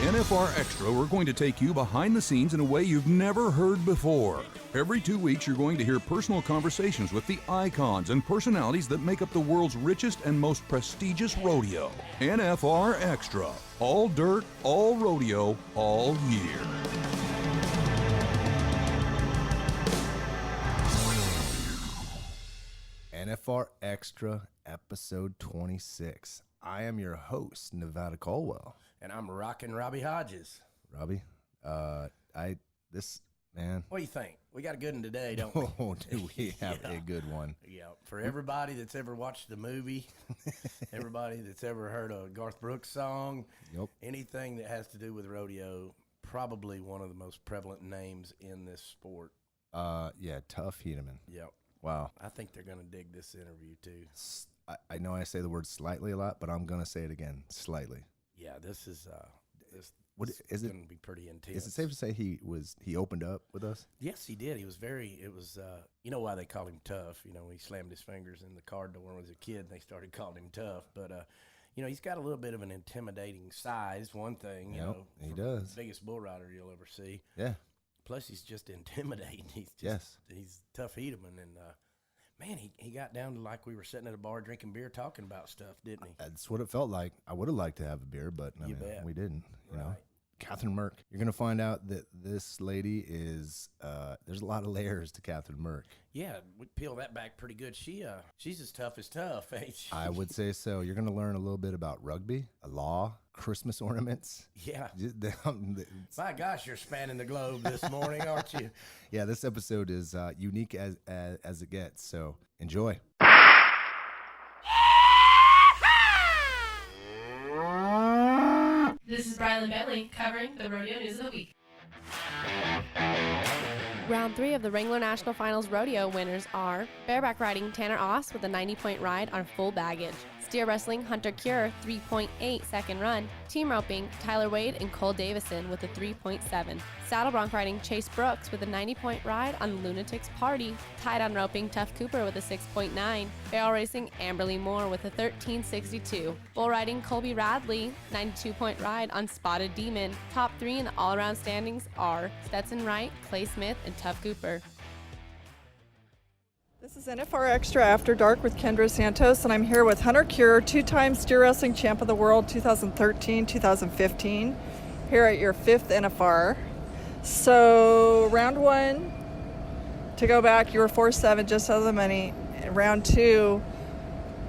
NFR Extra, we're going to take you behind the scenes in a way you've never heard before. Every 2 weeks, you're going to hear personal conversations with the icons and personalities that make up the world's richest and most prestigious rodeo. NFR Extra. All dirt, all rodeo, all year. NFR Extra, episode 26. I am your host, Nevada Colwell. And I'm rocking Robbie Hodges. Robbie, man. What do you think? We got a good one today, don't we? Oh, do we have a good one? Yeah. For everybody that's ever watched the movie, everybody that's ever heard a Garth Brooks song, anything that has to do with rodeo, probably one of the most prevalent names in this sport. Tuff Hedeman. Yep. Wow. I think they're going to dig this interview, too. I know I say the word slightly a lot, but I'm going to say it again, slightly. Yeah, this is going to be pretty intense. Is it safe to say he opened up with us? Yes, he did. He was you know why they called him Tough. You know, he slammed his fingers in the car door when he was a kid, and they started calling him Tough. But, he's got a little bit of an intimidating size, one thing. He does. Biggest bull rider you'll ever see. Yeah. Plus, he's just intimidating. He's Tuff Hedeman, and man, he got down to like we were sitting at a bar drinking beer, talking about stuff, didn't he? That's what it felt like. I would have liked to have a beer, but we didn't. You know, Katherine Merck. You're gonna find out that this lady is. There's a lot of layers to Katherine Merck. Yeah, we peel that back pretty good. She's as tough as tough, ain't she? I would say so. You're gonna learn a little bit about rugby, law, Christmas ornaments. Yeah. My gosh, you're spanning the globe this morning, aren't you? Yeah, this episode is unique as it gets. So enjoy. This is Brylan Bentley covering the Rodeo News of the Week. Round 3 of the Wrangler National Finals Rodeo winners are bareback riding Tanner Oss with a 90-point ride on full baggage, steer wrestling Hunter Cure 3.8 second run, team roping Tyler Wade and Cole Davison with a 3.7, saddle bronc riding Chase Brooks with a 90-point ride on Lunatics Party, tied on roping Tuff Cooper with a 6.9, barrel racing Amberly Moore with a 13.62, bull riding Colby Radley 92-point ride on Spotted Demon. Top 3 in the all-around standings are Stetson Wright, Clay Smith, and Tuff Cooper. This is NFR Extra After Dark with Kendra Santos, and I'm here with Hunter Cure, 2-time steer wrestling champ of the world 2013, 2015, here at your 5th NFR. So round 1, to go back, you were 4-7, just out of the money. And round 2,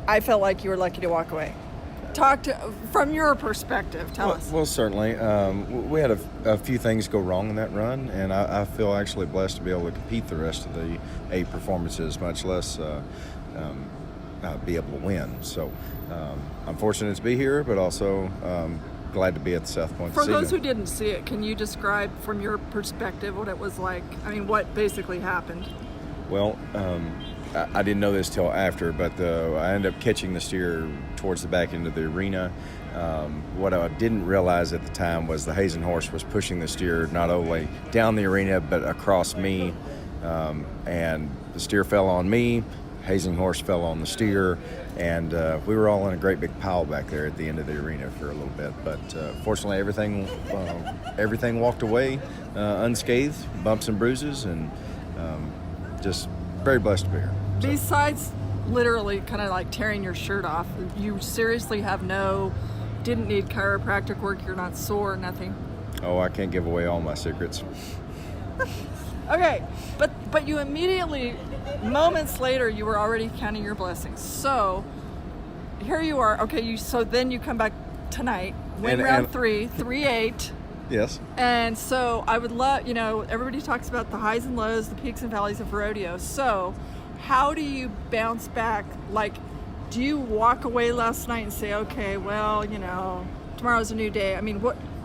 I felt like you were lucky to walk away. From your perspective, tell us. Well, certainly. We had a few things go wrong in that run, and I feel actually blessed to be able to compete the rest of the 8 performances, much less be able to win. So I'm fortunate to be here, but also glad to be at the South Point. For those who didn't see it, can you describe from your perspective what it was like? I mean, what basically happened? Well, I didn't know this till after, but I ended up catching the steer towards the back end of the arena. What I didn't realize at the time was the Hazen horse was pushing the steer not only down the arena but across me, and the steer fell on me, Hazen horse fell on the steer, and we were all in a great big pile back there at the end of the arena for a little bit. But fortunately, everything walked away unscathed, bumps and bruises, and just very blessed to be here. So. Besides literally kind of like tearing your shirt off, you seriously didn't need chiropractic work, you're not sore, nothing? Oh, I can't give away all my secrets. Okay, but you immediately, moments later, you were already counting your blessings. So here you are. Okay, so then you come back tonight, win round 3, 3-8. Yes. And so I would love, everybody talks about the highs and lows, the peaks and valleys of rodeo. So how do you bounce back? Like, do you walk away last night and say, okay, well, tomorrow's a new day? I mean,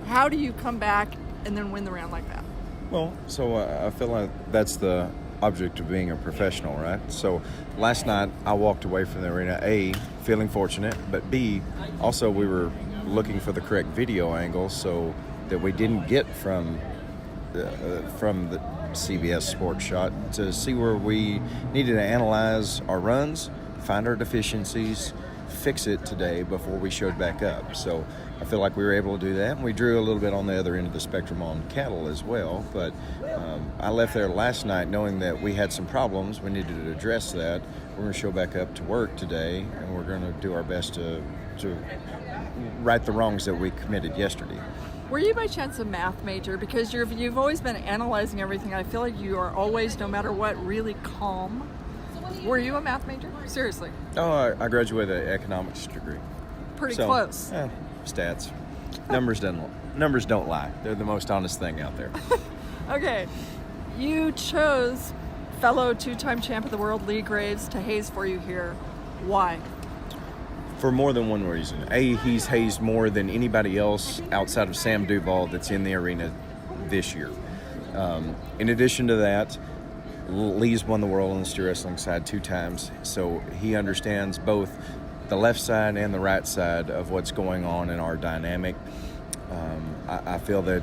how do you come back and then win the round like that? Well, so I feel like that's the object of being a professional, right? So last night I walked away from the arena, A, feeling fortunate, but B, also we were looking for the correct video angle so that we didn't get from the CBS Sports shot to see where we needed to analyze our runs, find our deficiencies, fix it today before we showed back up. So I feel like we were able to do that, and we drew a little bit on the other end of the spectrum on cattle as well. But I left there last night knowing that we had some problems. We needed to address that. We're going to show back up to work today, and we're going to do our best to right the wrongs that we committed yesterday. Were you by chance a math major? Because you've always been analyzing everything. I feel like you are always, no matter what, really calm. Were you a math major? Seriously? Oh, I graduated an economics degree. Pretty close. Stats. Numbers don't lie. They're the most honest thing out there. Okay. You chose fellow 2-time champ of the world Lee Graves to haze for you here. Why? For more than one reason. He's hazed more than anybody else outside of Sam Duval that's in the arena this year. In addition to that, Lee's won the world on the steer wrestling side 2 times, so he understands both the left side and the right side of what's going on in our dynamic. I feel that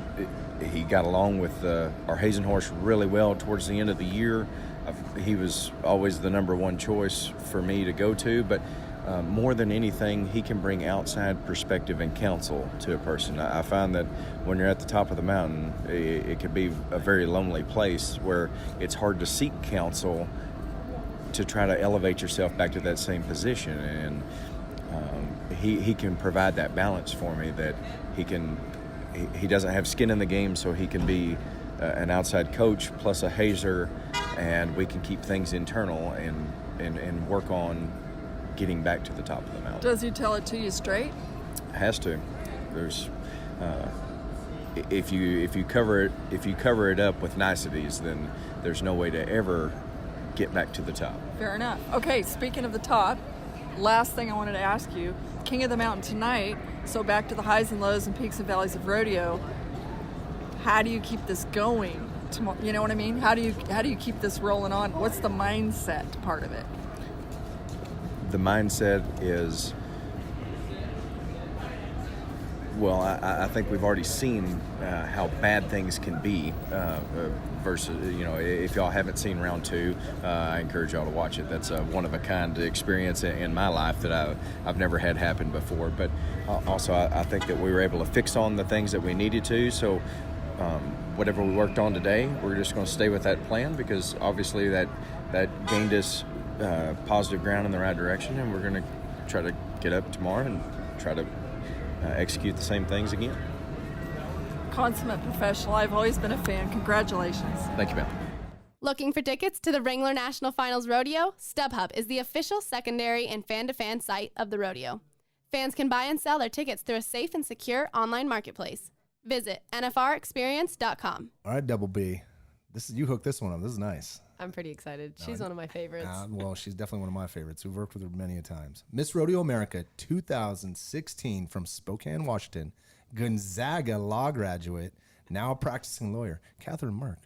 he got along with our Hazen horse really well towards the end of the year. He was always the number 1 choice for me to go to, but more than anything, he can bring outside perspective and counsel to a person. I find that when you're at the top of the mountain, it can be a very lonely place where it's hard to seek counsel to try to elevate yourself back to that same position. And he can provide that balance for me, that he doesn't have skin in the game, so he can be an outside coach plus a hazer, and we can keep things internal and work on getting back to the top of the mountain. Does he tell it to you straight? Has to. There's if you cover it up with niceties, then there's no way to ever get back to the top. Fair enough. Okay, speaking of the top, last thing I wanted to ask you, King of the Mountain tonight, so back to the highs and lows and peaks and valleys of rodeo, how do you keep this going? You know what I mean? How do you keep this rolling on? What's the mindset part of it? The mindset is, well, I think we've already seen how bad things can be versus, if y'all haven't seen round 2, I encourage y'all to watch it. That's a one-of-a-kind experience in my life that I've never had happen before. But also, I think that we were able to fix on the things that we needed to. So whatever we worked on today, we're just going to stay with that plan, because obviously that gained us positive ground in the right direction, and we're going to try to get up tomorrow and try to execute the same things again. Consummate professional. I've always been a fan. Congratulations. Thank you, ma'am. Looking for tickets to the Wrangler National Finals Rodeo? StubHub is the official secondary and fan-to-fan site of the rodeo. Fans can buy and sell their tickets through a safe and secure online marketplace. Visit nfrexperience.com. All right, Double B. You hooked this one up. This is nice. I'm pretty excited. She's one of my favorites. Well, she's definitely one of my favorites. We've worked with her many a times. Miss Rodeo America 2016 from Spokane, Washington. Gonzaga law graduate, now a practicing lawyer. Katherine Merck,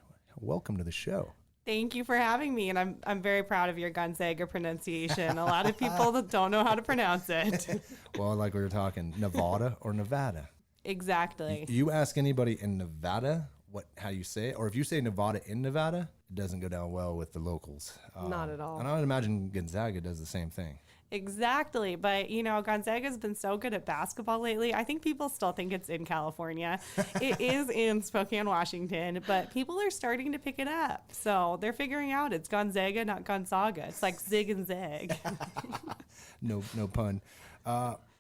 welcome to the show. Thank you for having me, and I'm very proud of your Gonzaga pronunciation. A lot of people that don't know how to pronounce it. Well, like we were talking, Nevada or Nevada? Exactly. You ask anybody in Nevada how you say it, or if you say Nevada in Nevada, it doesn't go down well with the locals. Not at all. And I would imagine Gonzaga does the same thing. Exactly. But, Gonzaga's been so good at basketball lately. I think people still think it's in California. It is in Spokane, Washington, but people are starting to pick it up. So they're figuring out it's Gonzaga, not Gonzaga. It's like zig and zag. No pun.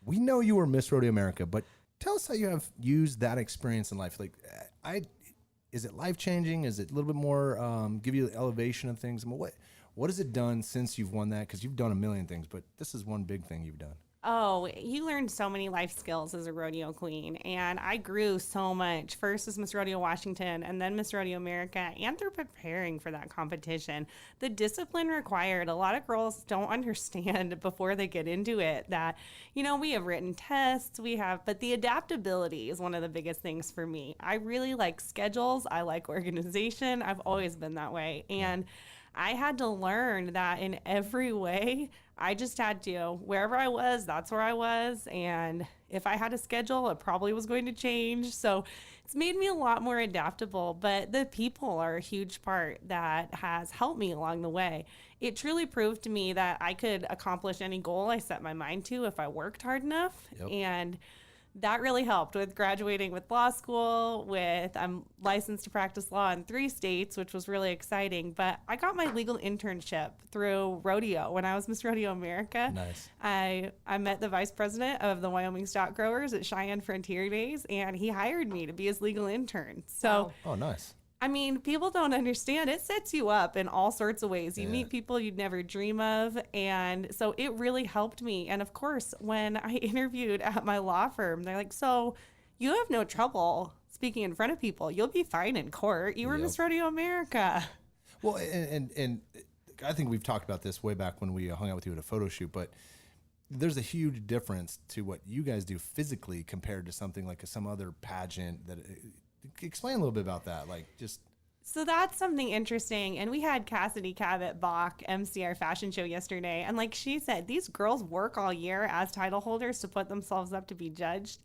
We know you were Miss Rodeo America, but tell us how you have used that experience in life. Like, is it life-changing? Is it a little bit more, give you elevation of things? I mean, what has it done since you've won that? Because you've done a million things, but this is one big thing you've done. Oh, you learn so many life skills as a rodeo queen, and I grew so much, first as Miss Rodeo Washington and then Miss Rodeo America, and through preparing for that competition. The discipline required, a lot of girls don't understand before they get into it that, we have written tests, but the adaptability is one of the biggest things for me. I really like schedules, I like organization, I've always been that way, and I had to learn that in every way. I just had to, wherever I was, that's where I was. And if I had a schedule, it probably was going to change. So it's made me a lot more adaptable. But the people are a huge part that has helped me along the way. It truly proved to me that I could accomplish any goal I set my mind to if I worked hard enough. Yep. And that really helped with graduating with law school. I'm licensed to practice law in 3 states, which was really exciting. But I got my legal internship through rodeo when I was Miss Rodeo America. Nice. I met the vice president of the Wyoming Stock Growers at Cheyenne Frontier Days, and he hired me to be his legal intern. So, Oh, nice. I mean, people don't understand. It sets you up in all sorts of ways. You meet people you'd never dream of. And so it really helped me. And of course, when I interviewed at my law firm, they're like, so you have no trouble speaking in front of people. You'll be fine in court. You were Miss Rodeo America. Well, and I think we've talked about this way back when we hung out with you at a photo shoot, but there's a huge difference to what you guys do physically compared to something like some other pageant that... Explain a little bit about that, So that's something interesting. And we had Cassidy Cabot Bach MC our fashion show yesterday. And like she said, these girls work all year as title holders to put themselves up to be judged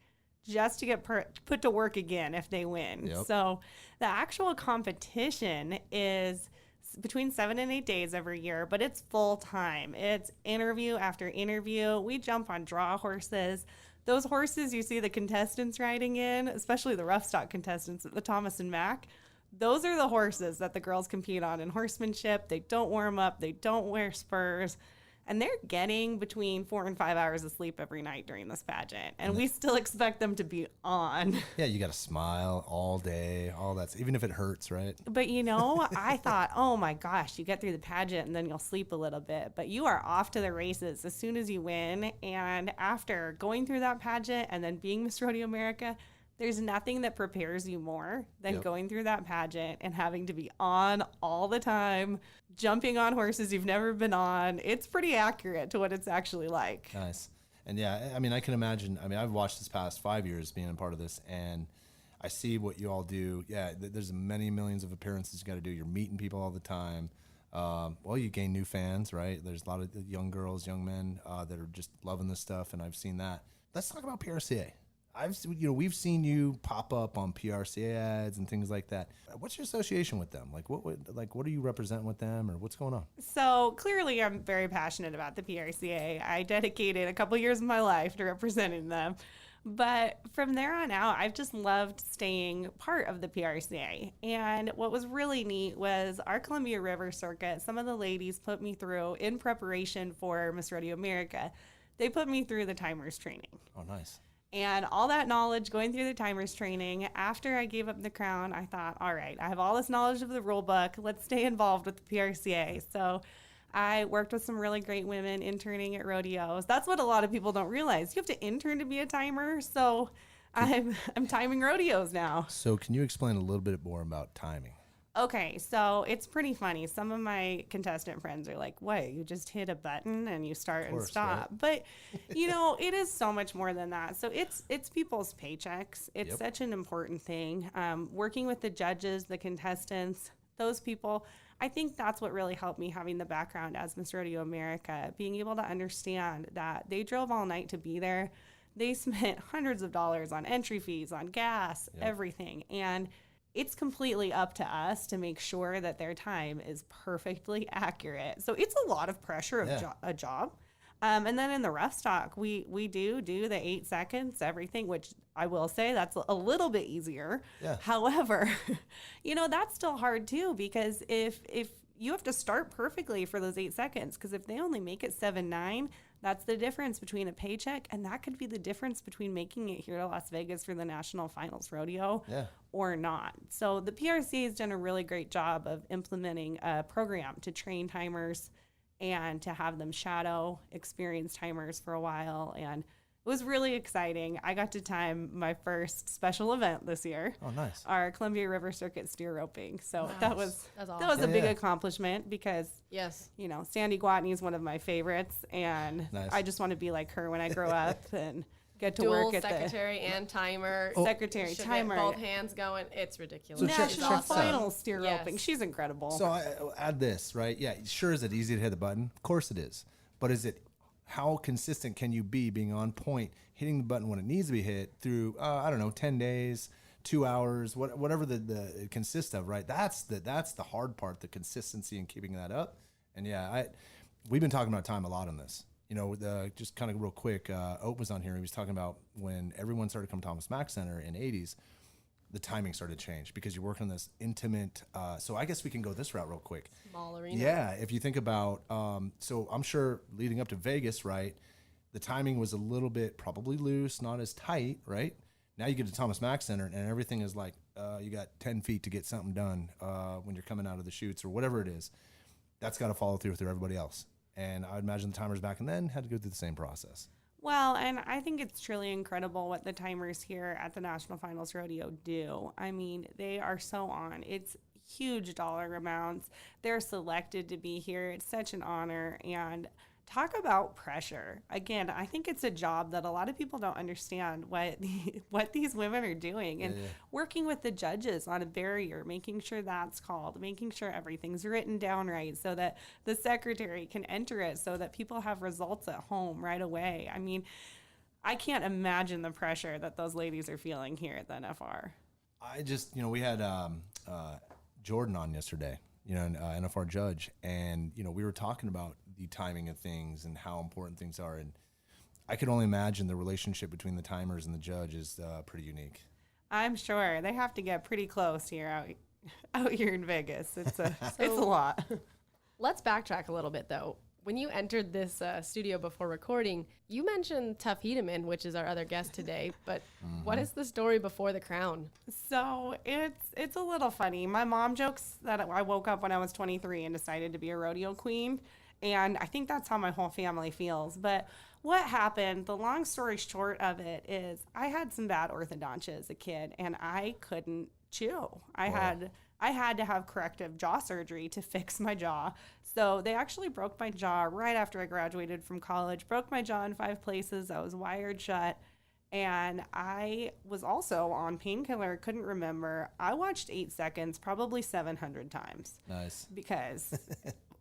just to get put to work again if they win. Yep. So the actual competition is between 7 and 8 days every year, but it's full time. It's interview after interview. We jump on draw horses. Those horses you see the contestants riding in, especially the roughstock contestants at the Thomas and Mack, those are the horses that the girls compete on in horsemanship. They don't warm up. They don't wear spurs. And they're getting between 4 and 5 hours of sleep every night during this pageant. And we still expect them to be on. Yeah, you got to smile all day, all that, even if it hurts, right? But, I thought, oh, my gosh, you get through the pageant and then you'll sleep a little bit. But you are off to the races as soon as you win. And after going through that pageant and then being Miss Rodeo America, there's nothing that prepares you more than going through that pageant and having to be on all the time, jumping on horses you've never been on. It's pretty accurate to what it's actually like. Nice. And yeah, I mean, I can imagine. I mean, I've watched this past 5 years being a part of this, and I see what you all do. Yeah, there's many millions of appearances you got to do. You're meeting people all the time. Well, you gain new fans, right? There's a lot of young girls, young men that are just loving this stuff, and I've seen that. Let's talk about PRCA. We've seen you pop up on PRCA ads and things like that. What's your association with them? What do you represent with them, or what's going on? So clearly, I'm very passionate about the PRCA. I dedicated a couple years of my life to representing them. But from there on out, I've just loved staying part of the PRCA. And what was really neat was our Columbia River circuit. Some of the ladies put me through in preparation for Miss Rodeo America. They put me through the timers training. Oh, nice. And all that knowledge going through the timers training, after I gave up the crown, I thought, all right, I have all this knowledge of the rule book. Let's stay involved with the PRCA. So I worked with some really great women interning at rodeos. That's what a lot of people don't realize. You have to intern to be a timer. So I'm timing rodeos now. So can you explain a little bit more about timing? Okay, so it's pretty funny. Some of my contestant friends are like, "What? You just hit a button and you start and stop." Right? But it is so much more than that. So it's people's paychecks. It's such an important thing. Working with the judges, the contestants, those people. I think that's what really helped me having the background as Miss Rodeo America, being able to understand that they drove all night to be there. They spent hundreds of dollars on entry fees, on gas, everything, and it's completely up to us to make sure that their time is perfectly accurate. So it's a lot of pressure of a job. And then in the rough stock, we do the 8 seconds, everything, which I will say that's a little bit easier. Yeah. However, that's still hard too, because if you have to start perfectly for those 8 seconds, because if they only make it 7-9, that's the difference between a paycheck, and that could be the difference between making it here to Las Vegas for the National Finals Rodeo or not. So the PRC has done a really great job of implementing a program to train timers and to have them shadow experienced timers for a while, and it was really exciting. I got to time my first special event this year. Oh, nice. Our Columbia River Circuit steer roping. So Nice. that was Awesome. a big accomplishment, because Yes. Sandy Gwatney is one of my favorites, and Nice. I just want to be like her when I grow up and get to Dual work at secretary and timer. secretary, Should timer, get both hands going. It's ridiculous. So the check national this out. final steer Yes. roping. She's incredible. So I add this, right? Yeah, sure. Is it easy to hit the button? Of course it is. But how consistent can you be being on point, hitting the button when it needs to be hit through, 10 days, 2 hours, whatever it consists of, right? That's the hard part, the consistency and keeping that up. And we've been talking about time a lot on this. just kind of real quick, Oat was on here. He was talking about when everyone started coming to Thomas Mack Center in '80s, the timing started to change because you're working on this intimate. So I guess we can go this route real quick. Small arena. Yeah, if you think about, so I'm sure leading up to Vegas, right, the timing was a little bit probably loose, not as tight, right? Now you get to Thomas Mack Center and everything is like you got 10 feet to get something done when you're coming out of the chutes or whatever it is. That's got to follow through with everybody else. And I would imagine the timers back then had to go through the same process. Well, and I think it's truly incredible what the timers here at the National Finals Rodeo do. I mean, they are so on. It's huge dollar amounts. They're selected to be here. It's such an honor. And talk about pressure. Again, I think it's a job that a lot of people don't understand what these women are doing. And working with the judges on a barrier, making sure that's called, making sure everything's written down right so that the secretary can enter it so that people have results at home right away. I mean, I can't imagine the pressure that those ladies are feeling here at the NFR. I just, we had Jordan on yesterday, an NFR judge, and, we were talking about the timing of things and how important things are. And I could only imagine the relationship between the timers and the judge is pretty unique. I'm sure they have to get pretty close here out here in Vegas. It's a lot. Let's backtrack a little bit, though. When you entered this studio before recording, you mentioned Tuff Hedeman, which is our other guest today. But what is the story before the crown? So it's a little funny. My mom jokes that I woke up when I was 23 and decided to be a rodeo queen. And I think that's how my whole family feels. But what happened, the long story short of it is I had some bad orthodontia as a kid, and I couldn't chew. I had to have corrective jaw surgery to fix my jaw. So they actually broke my jaw right after I graduated from college, broke my jaw in 5 places. I was wired shut. And I was also on painkiller, couldn't remember. I watched 8 Seconds probably 700 times. Nice. Because...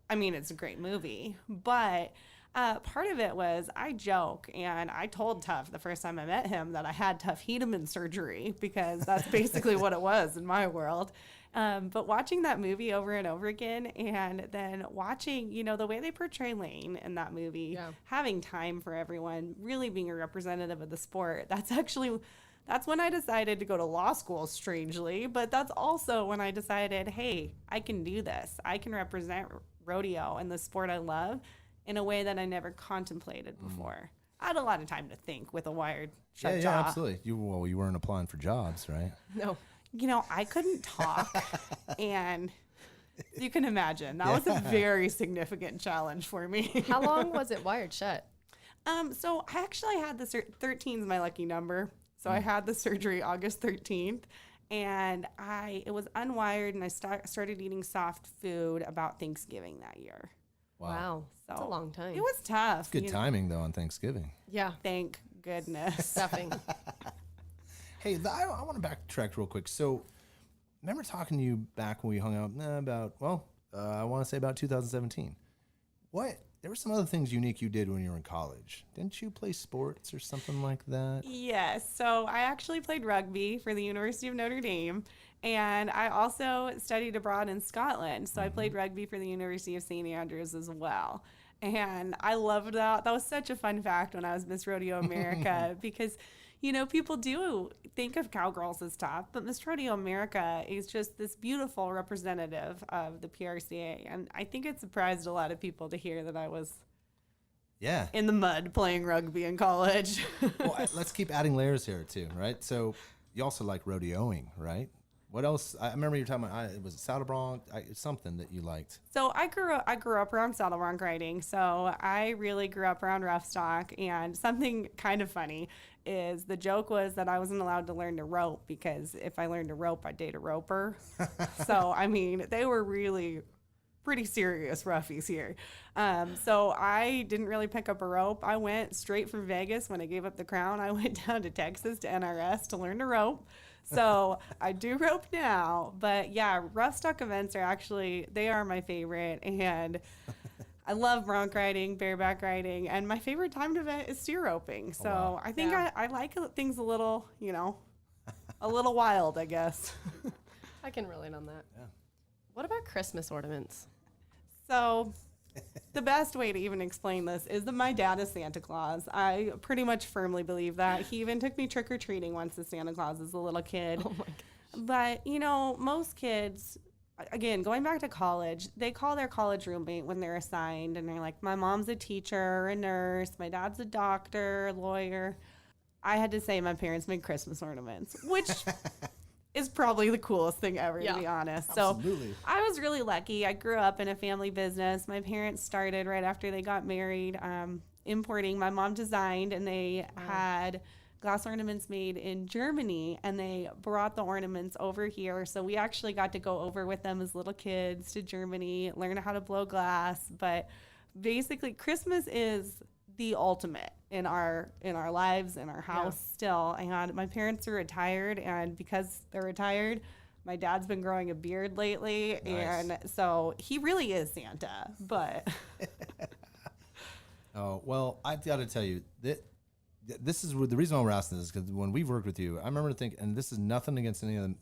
I mean, it's a great movie, but part of it was I joke, and I told Tuff the first time I met him that I had Tuff Hedeman surgery because that's basically what it was in my world. But watching that movie over and over again, and then watching, the way they portray Lane in that movie, having time for everyone, really being a representative of the sport, that's when I decided to go to law school, strangely, but that's also when I decided, hey, I can do this. I can represent rodeo and the sport I love in a way that I never contemplated before. I had a lot of time to think with a wired shut jaw. Yeah, absolutely. You weren't applying for jobs, right? No. I couldn't talk, and you can imagine that was a very significant challenge for me. How long was it wired shut? So I actually had the 13 is my lucky number. So I had the surgery August 13th, and it was unwired, and I started eating soft food about Thanksgiving that year. Wow. So that's a long time. It was tough. Good timing, though, on Thanksgiving. Yeah. Thank goodness. Stuffing. Hey, I want to backtrack real quick. So, remember talking to you back when we hung out I want to say about 2017. There were some other things unique you did when you were in college. Didn't you play sports or something like that? Yes. So I actually played rugby for the University of Notre Dame, and I also studied abroad in Scotland. So I played rugby for the University of St. Andrews as well. And I loved that. That was such a fun fact when I was Miss Rodeo America because, people do think of cowgirls as tough, but Miss Rodeo America is just this beautiful representative of the PRCA. And I think it surprised a lot of people to hear that I was in the mud playing rugby in college. Well, let's keep adding layers here, too, right? So you also like rodeoing, right? What else? I remember you were talking about, was it saddle bronc? Something that you liked. So I grew up around saddle bronc riding. So I really grew up around roughstock. And something kind of funny is the joke was that I wasn't allowed to learn to rope because if I learned to rope, I'd date a roper. So, I mean, they were really pretty serious roughies here. So I didn't really pick up a rope. I went straight from Vegas when I gave up the crown. I went down to Texas to NRS to learn to rope. So I do rope now, but yeah, roughstock events they are my favorite. And I love bronc riding, bareback riding, and my favorite timed event is steer roping. So wow. I think I like things a little, a little wild, I guess. I can relate on that. Yeah. What about Christmas ornaments? So The best way to even explain this is that my dad is Santa Claus. I pretty much firmly believe that. He even took me trick-or-treating once as Santa Claus as a little kid. Oh my gosh. But, you know, most kids, again, going back to college, they call their college roommate when they're assigned, and they're like, my mom's a teacher, a nurse, my dad's a doctor, a lawyer. I had to say my parents made Christmas ornaments, which is probably the coolest thing ever, to be honest. Absolutely. So I was really lucky. I grew up in a family business. My parents started right after they got married, importing. My mom designed, and they had glass ornaments made in Germany, and they brought the ornaments over here. So we actually got to go over with them as little kids to Germany, learn how to blow glass. But basically, Christmas is the ultimate in our lives, in our house still. And my parents are retired, and because they're retired, my dad's been growing a beard lately. Nice. And so he really is Santa. But Oh, well, I got to tell you that this is the reason why we're asking this is because when we've worked with you, I remember thinking, and this is nothing against any of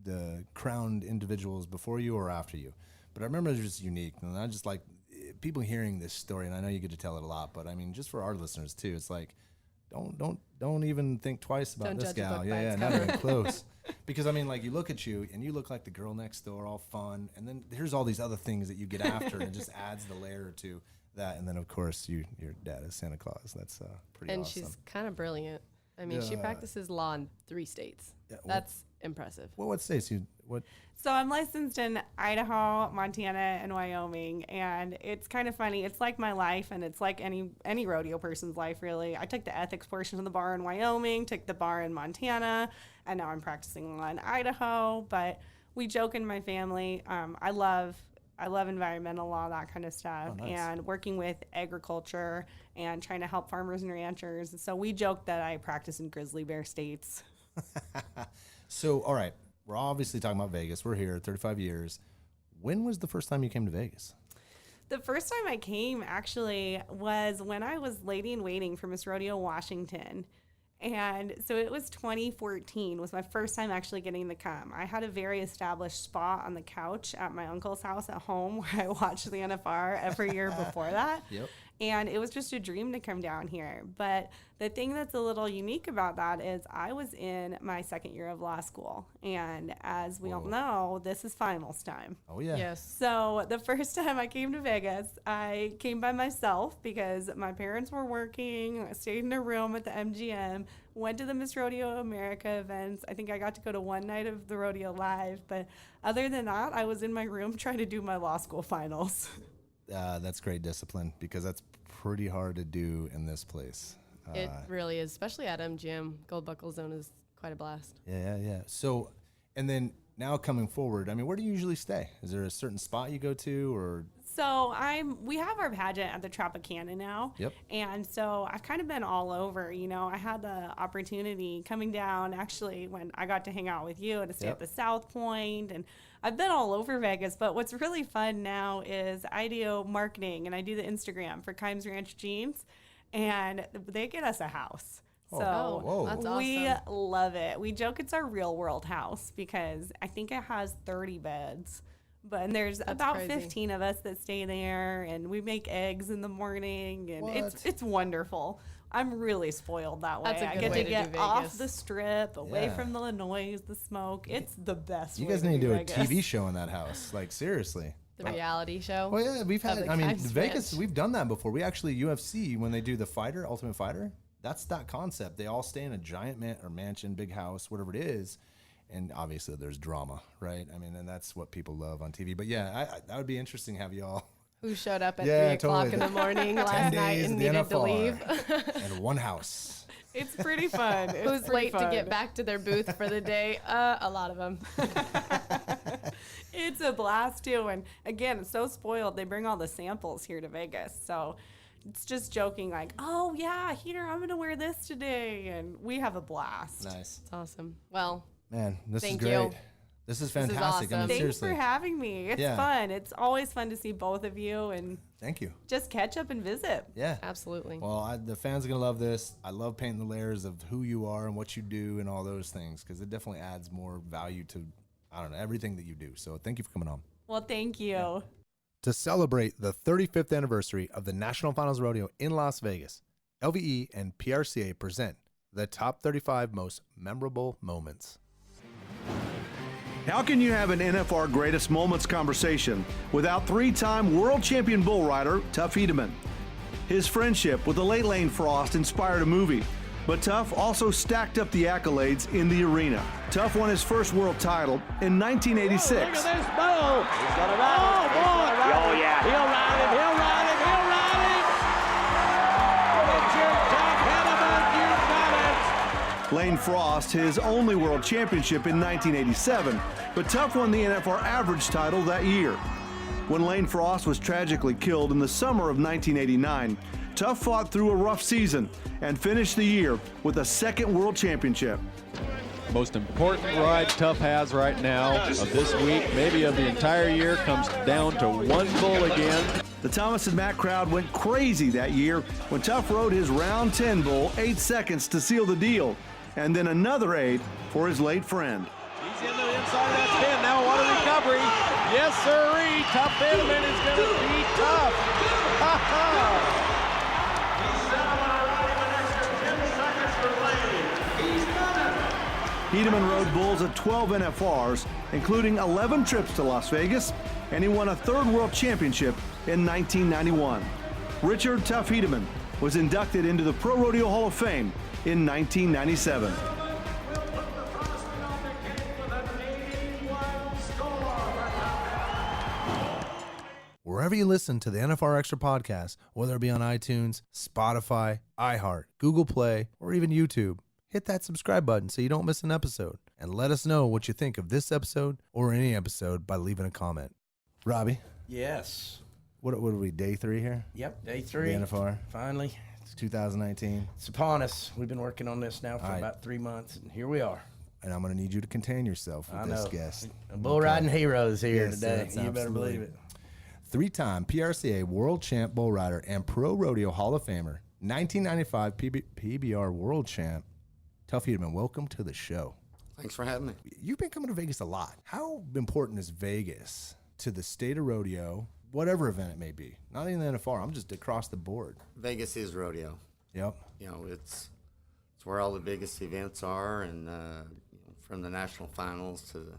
the crowned individuals before you or after you, but I remember it was just unique, and I just like people hearing this story, and I know you get to tell it a lot, but I mean, just for our listeners too, it's like don't even think twice about Don't this judge a gal. book by Yeah, its not cover. even close. Because I mean, like you look at you and you look like the girl next door, all fun, and then here's all these other things that you get after, and it just adds the layer to that. And then of course your dad is Santa Claus. That's pretty And awesome. she's kind of brilliant. I mean, she Yeah. practices law in 3 states. Yeah, That's impressive. Well, what states you what? so I'm licensed in Idaho, Montana, and Wyoming, and it's kind of funny. It's like my life, and it's like any rodeo person's life, really. I took the ethics portion of the bar in Wyoming, took the bar in Montana, and now I'm practicing law in Idaho. But we joke in my family. I love environmental law, that kind of stuff, Oh, nice. and working with agriculture and trying to help farmers and ranchers. So we joke that I practice in grizzly bear states. So, all right, we're obviously talking about Vegas. We're here 35 years. When was the first time you came to Vegas? The first time I came actually was when I was lady in waiting for Miss Rodeo Washington. And so it was 2014 was my first time actually getting to come. I had a very established spot on the couch at my uncle's house at home where I watched the NFR every year before that. Yep. And it was just a dream to come down here. But the thing that's a little unique about that is I was in my second year of law school. And as we all know, this is finals time. Oh yeah. Yes. So the first time I came to Vegas, I came by myself because my parents were working. I stayed in a room at the MGM, went to the Miss Rodeo America events. I think I got to go to one night of the rodeo live. But other than that, I was in my room trying to do my law school finals. That's great discipline because that's pretty hard to do in this place. It really is, especially at MGM. Gold Buckle Zone is quite a blast. Yeah. So, and then now coming forward, I mean, where do you usually stay? Is there a certain spot you go to, or? So we have our pageant at the Tropicana now. Yep. And so I've kind of been all over, you know. I had the opportunity coming down actually when I got to hang out with you to stay at the South Point, and I've been all over Vegas. But what's really fun now is I do marketing and I do the Instagram for Kimes Ranch Jeans, and they get us a house. So whoa. That's we awesome. love it. We joke it's our real world house because I think it has 30 beds. And there's about crazy. 15 of us that stay there, and we make eggs in the morning, and it's wonderful. I'm really spoiled that way. That's a I good get way to to do get off Vegas. the strip, away Yeah. from the noise, the smoke. It's the best. You way guys to need to do a Vegas. TV show in that house. Like seriously. The reality show. Well, yeah, we've had. the I mean, Kimes Vegas. Ranch. We've done that before. We actually UFC when they do the fighter, Ultimate Fighter. That's that concept. They all stay in a giant mansion, big house, whatever it is, and obviously there's drama, right? I mean, and that's what people love on TV. But yeah, that would be interesting to have you all. Who showed up at Yeah, 3 o'clock totally. in the morning 10 last night days and at the needed to leave. NFR and one house. It's pretty fun. It's Who's pretty late to fun. get back to their booth for the day? A lot of them. It's a blast too, and again, it's so spoiled. They bring all the samples here to Vegas, so it's just joking like, "Oh yeah, here I'm gonna wear this today," and we have a blast. Nice, It's awesome. Well, man. This Thank is great. you. This is is fantastic. I mean, awesome. Thanks seriously. for having me. It's Yeah. fun. It's always fun to see both of you and Thank you. just catch up and visit. Yeah. absolutely. Well, the fans are going to love this. I love painting the layers of who you are and what you do and all those things because it definitely adds more value to, I don't know, everything that you do. So thank you for coming on. Well, thank you. To celebrate the 35th anniversary of the National Finals Rodeo in Las Vegas, LVE and PRCA present the top 35 most memorable moments. How can you have an NFR Greatest Moments conversation without three-time world champion bull rider Tuff Hedeman? His friendship with the late Lane Frost inspired a movie, but Tuff also stacked up the accolades in the arena. Tuff won his first world title in 1986. Look at this bull. He's gonna ride it. Oh, boy. Oh, yeah. He'll ride it. He'll ride it. He'll ride it. Richard Tuff Hedeman, you got it. Lane Frost, his only world championship in 1987, but Tuff won the NFR average title that year. When Lane Frost was tragically killed in the summer of 1989, Tuff fought through a rough season and finished the year with a second world championship. Most important ride Tuff has right now of this week, maybe of the entire year, comes down to one bull again. The Thomas and Mack crowd went crazy that year when Tuff rode his round 10 bull 8 seconds to seal the deal, and then another 8 for his late friend. He's in the inside of that 10. Now what a recovery. Yes, sirree. Tuff Hedeman is going to be tough. Ha ha. Hedeman rode bulls at 12 NFRs, including 11 trips to Las Vegas, and he won a third world championship in 1991. Richard Tuff Hedeman was inducted into the Pro Rodeo Hall of Fame in 1997. Wherever you listen to the NFR Extra podcast, whether it be on iTunes, Spotify, iHeart, Google Play, or even YouTube, hit that subscribe button so you don't miss an episode. And let us know what you think of this episode or any episode by leaving a comment. Robbie, Yes. what are we, day 3 here? Yep, day 3. The NFR, Finally. it's 2019, It's upon us. We've been working on this now for All right. about 3 months, and here we are. and I'm going to need you to contain yourself with I this know. guest. Bull riding heroes here Yes, today. that's You better absolutely. believe it. 3-time PRCA World Champ Bull Rider and Pro Rodeo Hall of Famer, 1995 PBR World Champ, Tuff Hedeman, welcome to the show. Thanks for having me. You've been coming to Vegas a lot. How important is Vegas to the state of rodeo, whatever event it may be? Not even the NFR, I'm just across the board. Vegas is rodeo. Yep. You know, it's where all the biggest events are, and you know, from the national finals to the,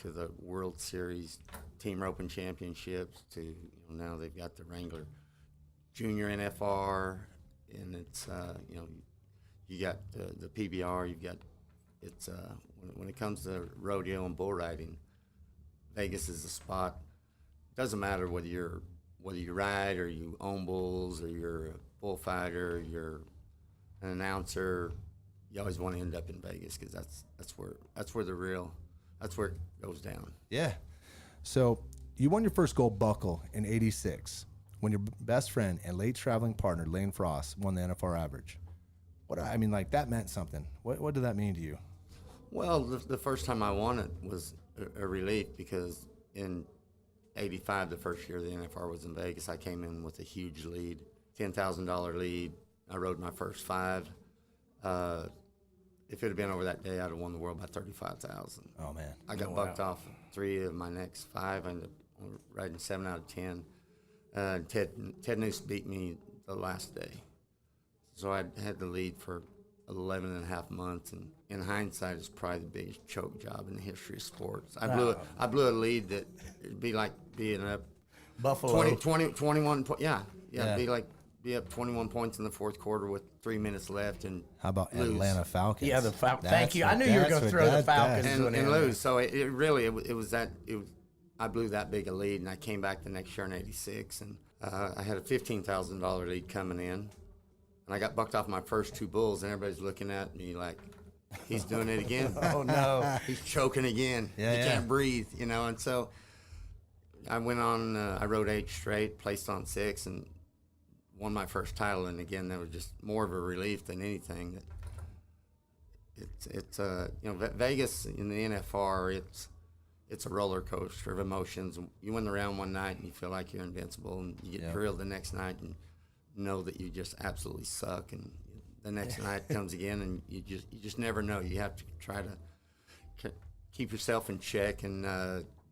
to the World Series Team Roping Championships to now they've got the Wrangler Junior NFR, and it's you got the PBR. You've got when it comes to rodeo and bull riding, Vegas is the spot. Doesn't matter whether you ride or you own bulls or you're a bullfighter, you're an announcer. You always want to end up in Vegas because that's where it goes down. Yeah. So you won your first gold buckle in '86 when your best friend and late traveling partner Lane Frost won the NFR average. That meant something. What did that mean to you? Well, the first time I won it was a relief because in '85, the first year the NFR was in Vegas, I came in with a huge lead, $10,000 lead. I rode my first 5. If it had been over that day, I'd have won the world by $35,000. Oh man! I got bucked off 3 of my next 5. I ended up riding 7 out of 10. Ted Noose beat me the last day. So I had the lead for 11 and a half months, and in hindsight, it's probably the biggest choke job in the history of sports. I blew a lead that it'd be like being up Buffalo. 21 points. Yeah. It'd be like be up 21 points in the fourth quarter with 3 minutes left and How about lose. Atlanta Falcons? Yeah, the Falcons. Thank you. I knew you were going to throw the Falcons and lose. So it really was that. I blew that big a lead, and I came back the next year in '86, and I had a $15,000 lead coming in. And I got bucked off my first 2 bulls, and everybody's looking at me like, he's doing it again. Oh, no. He's choking again. He can't breathe, And so I went on, I rode 8 straight, placed on 6, and won my first title. And again, that was just more of a relief than anything. It's Vegas in the NFR, it's a roller coaster of emotions. You win the round one night, and you feel like you're invincible, and you get drilled the next night, and know that you just absolutely suck, and the next night comes again, and you just never know. You have to try to keep yourself in check and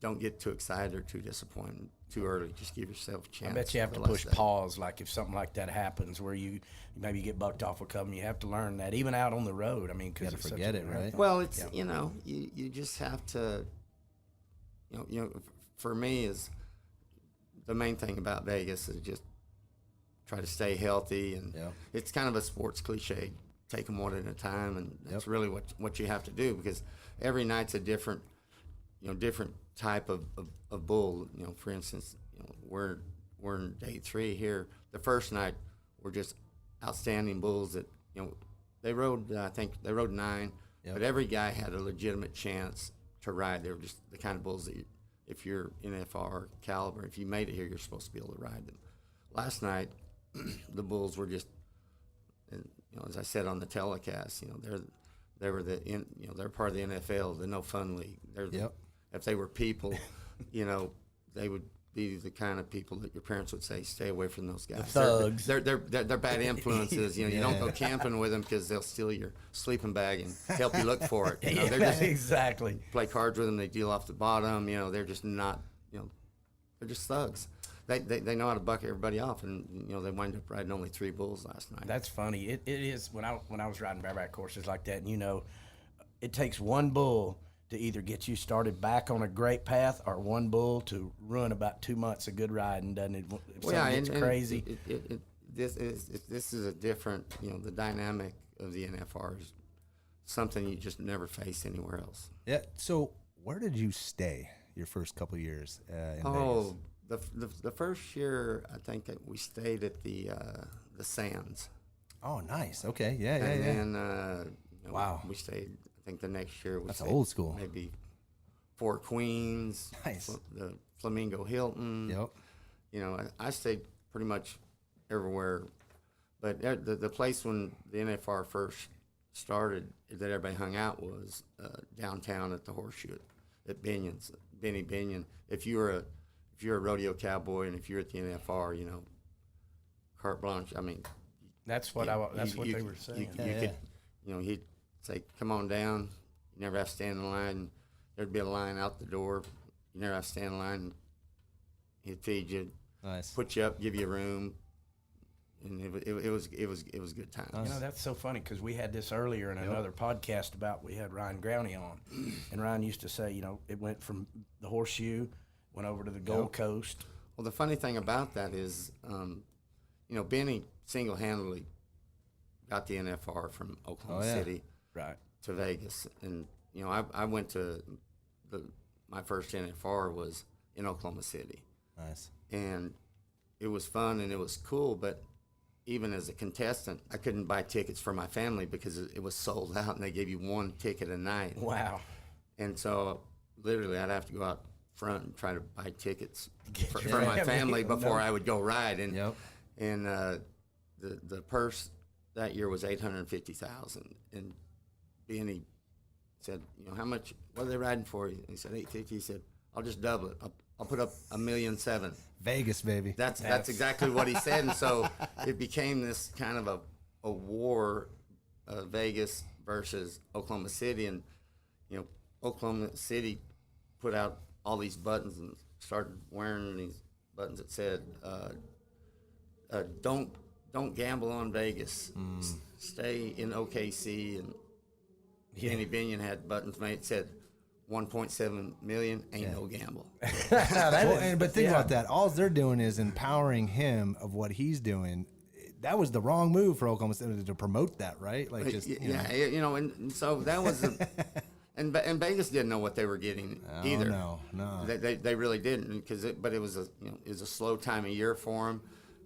don't get too excited or too disappointed too early. Just give yourself a chance. I bet you have to push pause, like if something like that happens where you maybe get bucked off a couple, you have to learn that even out on the road. I mean, because you gotta forget it, right? Well, it's you just have to, for me is the main thing about Vegas is just try to stay healthy, and it's kind of a sports cliche. Take them one at a time, and that's really what you have to do, because every night's a different type of bull. For instance, we're in day 3 here. The first night were just outstanding bulls that they rode. I think they rode 9, but every guy had a legitimate chance to ride. They were just the kind of bulls that if you're NFR caliber, if you made it here, you're supposed to be able to ride them. Last night, the bulls were just, as I said on the telecast, they're part of the NFL, the No Fun League. If they were people, they would be the kind of people that your parents would say, stay away from those guys. The thugs. They're bad influences. You don't go camping with them because they'll steal your sleeping bag and help you look for it. They're just, exactly. Play cards with them. They deal off the bottom. They're just not. They're just thugs. They know how to buck everybody off, and they wind up riding only 3 bulls last night. That's funny. It is when I was riding bareback courses like that, and it takes one bull to either get you started back on a great path, or one bull to ruin about 2 months of good riding, doesn't it? If something gets crazy. This is a different, the dynamic of the NFR is something you just never face anywhere else. Yeah. So where did you stay your first couple of years in Vegas? The first year, I think that we stayed at the Sands. Oh, nice. Okay. Yeah. And then, wow, we stayed. I think the next year we stayed old school. Maybe Fort Queens. Nice. The Flamingo Hilton. Yep. I stayed pretty much everywhere, but the place when the NFR first started that everybody hung out was downtown at the Horseshoe at Binion's, Benny Binion. If you're a rodeo cowboy, and if you're at the NFR, carte blanche. I mean, that's what they were saying. He'd say, "Come on down." You never have to stand in line. There'd be a line out the door. You never have to stand in line. He'd feed you, nice, put you up, give you a room, and it was good times. Nice. That's so funny, because we had this earlier in another podcast we had Ryan Growney on, and Ryan used to say, it went from the Horseshoe, went over to the Gold Coast. Well, the funny thing about that is, Benny single-handedly got the NFR from Oklahoma City to Vegas. And, I went to my first NFR was in Oklahoma City. Nice. And it was fun and it was cool, but even as a contestant, I couldn't buy tickets for my family because it was sold out, and they gave you 1 ticket a night. Wow. And so literally I'd have to go out front and try to buy tickets for my family before I would go ride. And the purse that year was $850,000, and Benny said, how much? What are they riding for? He said $850. He said, I'll just double it. I'll put up $1.7 million. Vegas, baby. That's exactly what he said. And so it became this kind of a war, Vegas versus Oklahoma City, and Oklahoma City put out all these buttons and started wearing these buttons that said, don't gamble on Vegas. Stay in OKC. And Benny Binion had buttons made that said 1.7 million ain't no gamble. But think about that. All they're doing is empowering him of what he's doing. That was the wrong move for Oklahoma City to promote that, right? Like, just and so that was and Vegas didn't know what they were getting either. No. They really didn't, but it was a slow time of year for them,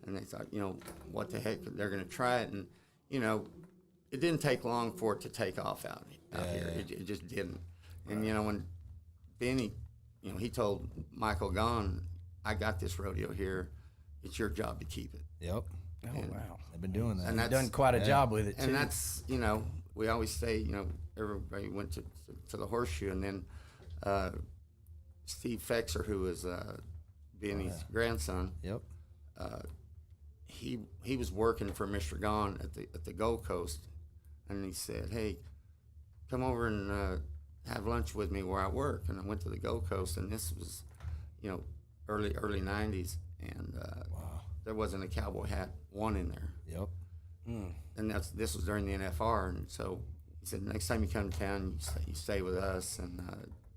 and they thought, what the heck, they're going to try it, and it didn't take long for it to take off out here. It just didn't. And when Benny, he told Michael Gahn, I got this rodeo here. It's your job to keep it. Yep. And wow. They've been doing that. And they've done quite a job with it, too. And that's, we always say, everybody went to the Horseshoe, and then Steve Fexer, who is Benny's grandson, he was working for Mr. Gahn at the Gold Coast, and he said, hey, come over and have lunch with me where I work, and I went to the Gold Coast, and this was, you know, early 90s, and there wasn't a cowboy hat one in there. Yep. And this was during the NFR, and so he said, next time you come to town, you stay with us, and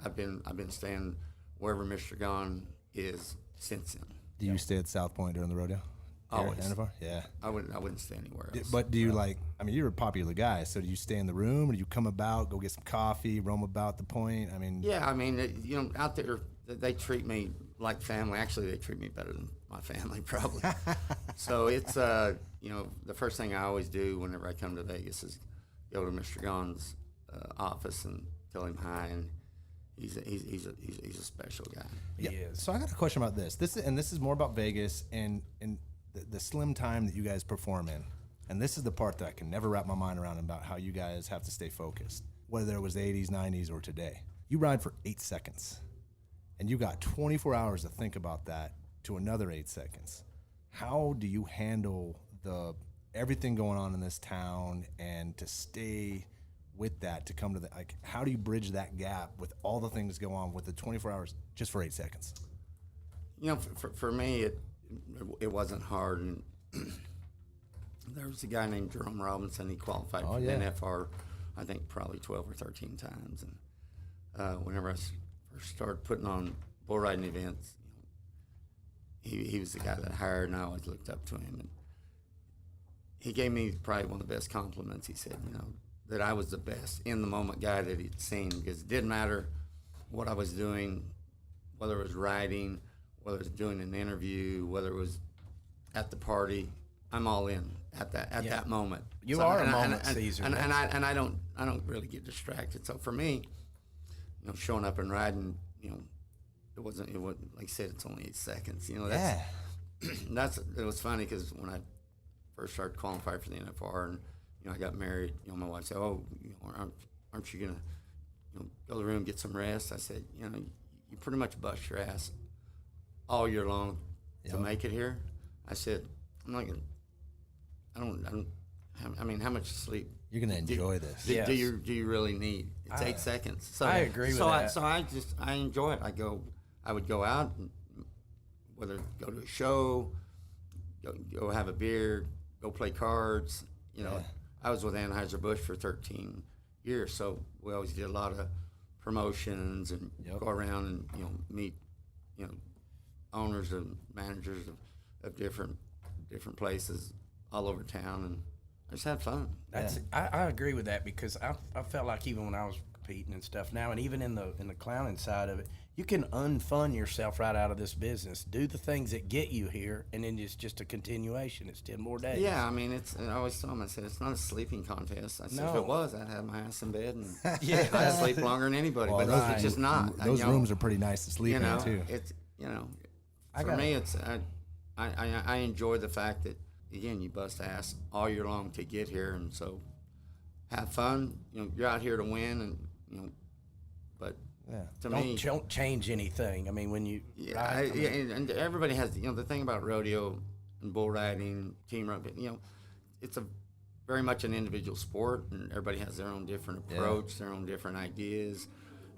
I've been staying wherever Mr. Gone is since then. Do you stay at South Point during the rodeo? Always. NFR? Yeah. I wouldn't stay anywhere else. But do you I mean, you're a popular guy, so do you stay in the room, or do you come about, go get some coffee, roam about the point? I mean, yeah, I mean, you know, out there, they treat me like family. Actually, they treat me better than my family, probably. So it's, you know, the first thing I always do whenever I come to Vegas is go to Mr. Gaughan's office and tell him hi, and he's a special guy. Yeah. So I got a question about this. This is more about Vegas and the slim time that you guys perform in. And this is the part that I can never wrap my mind around about how you guys have to stay focused, whether it was the 80s, 90s, or today. You ride for 8 seconds, and you got 24 hours to think about that to another 8 seconds. How do you handle everything going on in this town and to stay with that, to come to how do you bridge that gap with all the things that go on with the 24 hours just for 8 seconds? You know, for me, it wasn't hard. And there was a guy named Jerome Robinson. He qualified for the NFR, I think probably 12 or 13 times. And whenever I first started putting on bull riding events, he was the guy that I hired, and I always looked up to him. And he gave me probably one of the best compliments. He said, you know, that I was the best in the moment guy that he'd seen, because it didn't matter what I was doing, whether it was riding, whether it was doing an interview, whether it was at the party. I'm all in at that moment. You are a moment Caesar. And I don't really get distracted. So for me, you know, showing up and riding, you know, it wasn't like I said, it's only 8 seconds. You know, it was funny, because when I first started qualifying for the NFR, and you know, I got married, you know, my wife said, "Oh, you know, aren't you gonna, you know, go to the room and get some rest?" I said, "You know, you pretty much bust your ass all year long to make it here." I said, "I'm not gonna. I mean, how much sleep? You're gonna enjoy this. Do you really need? It's 8 seconds." So I agree with that. So I enjoy it. I would go out, and whether go to a show, go have a beer, go play cards. You know, I was with Anheuser-Busch for 13 years, so we always did a lot of promotions and go around and, you know, meet, you know, owners and managers of different places all over town, and I just had fun. I agree with that, because I felt like even when I was competing and stuff now, and even in the clowning side of it, you can unfun yourself right out of this business. Do the things that get you here, and then it's just a continuation. It's 10 more days. Yeah, I mean, I always told them, I said, it's not a sleeping contest. I said, if it was, I'd have my ass in bed, and I'd sleep longer than anybody. Well, but it's just not. Those rooms are pretty nice to sleep in, too. It's, you know, for me, it's I enjoy the fact that, again, you bust ass all year long to get here, and so have fun. You know, you're out here to win, and, you know, but to me, don't change anything. I mean, when you and everybody has, you know, the thing about rodeo and bull riding, team roping, you know, it's a very much an individual sport, and everybody has their own different approach, their own different ideas,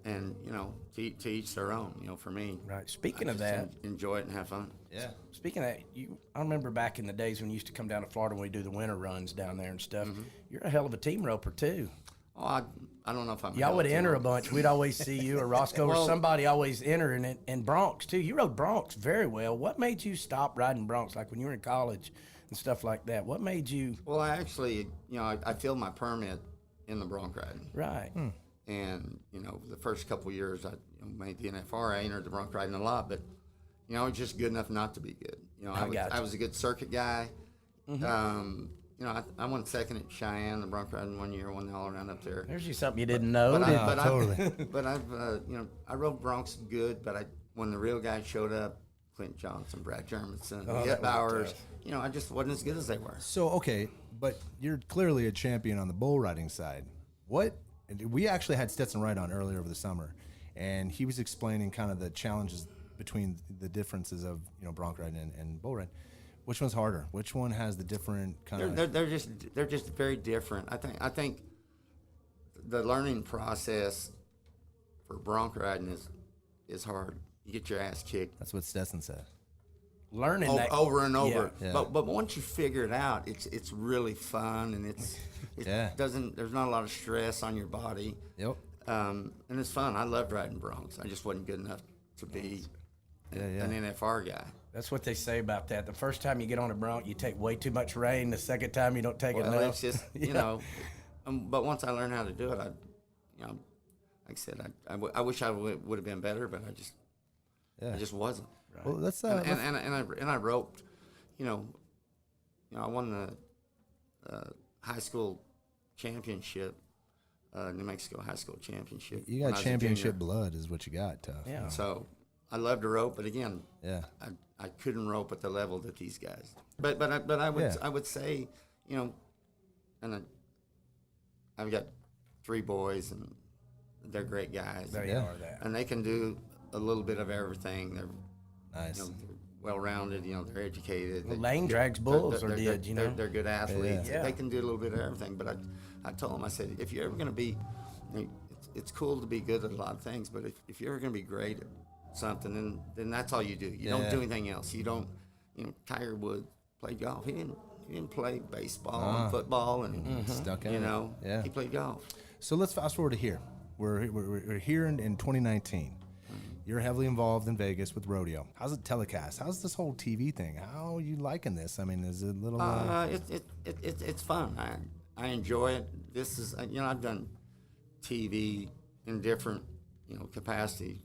and, you know, to each their own. You know, for me, right. Speaking of that, enjoy it and have fun. Yeah. Speaking of that, I remember back in the days when you used to come down to Florida when we do the winter runs down there and stuff. Mm-hmm. You're a hell of a team roper too. Oh, I don't know if I'm. Y'all would enter a bunch. We'd always see you or Roscoe or somebody always entering it. And Bronx too. You rode Bronx very well. What made you stop riding Bronx, like when you were in college and stuff like that? What made you? Well, I actually, you know, I filled my permit in the bronc riding. Right. And, you know, the first couple of years I made the NFR, I entered the bronc riding a lot, but, you know, I was just good enough not to be good. You know, I was a good circuit guy. Mm-hmm. You know, I won second at Cheyenne, the bronc riding one year, won the all around up there. There's you something you didn't know. But I've you know, I rode broncs good, but when the real guys showed up, Clint Johnson, Brad Jermanson, Jet Bowers, you know, I just wasn't as good as they were. So, okay, but you're clearly a champion on the bull riding side. We actually had Stetson Wright on earlier over the summer, and he was explaining kind of the challenges between the differences of, you know, bronc riding and bull riding. Which one's harder? Which one has the different kind of? They're just very different. I think the learning process for bronc riding is hard. You get your ass kicked. That's what Stetson said. Learning that over and over. Yeah. But once you figure it out, it's really fun, and it doesn't. There's not a lot of stress on your body. Yep. And it's fun. I loved riding broncs. I just wasn't good enough to be an NFR guy. That's what they say about that. The first time you get on a bronc, you take way too much rein. The second time, you don't take enough. It's just but once I learned how to do it, like I said, I wish I would have been better, but I just wasn't. Right. Well, that's and I roped. I won the high school championship, New Mexico high school championship. You got championship blood, is what you got, Tuff. Yeah. So I love to rope, but again, I couldn't rope at the level that these guys. But I would say, and I've got 3 boys, and they're great guys. They are that, and they can do a little bit of everything. They're nice. They're well-rounded. They're educated. Well, Lane drags bulls, they're good athletes. Yeah. They can do a little bit of everything. But I told them, I said, if you're ever going to be, it's cool to be good at a lot of things, but if you're ever going to be great at something, then that's all you do. You don't do anything else. You don't. Tiger Woods played golf. He didn't play baseball and football, and stuck in he played golf. So let's fast forward to here. We're here in 2019. You're heavily involved in Vegas with rodeo. How's it telecast? How's this whole TV thing? How are you liking this? I mean, is it a little? It's fun. I enjoy it. This is I've done TV in different capacity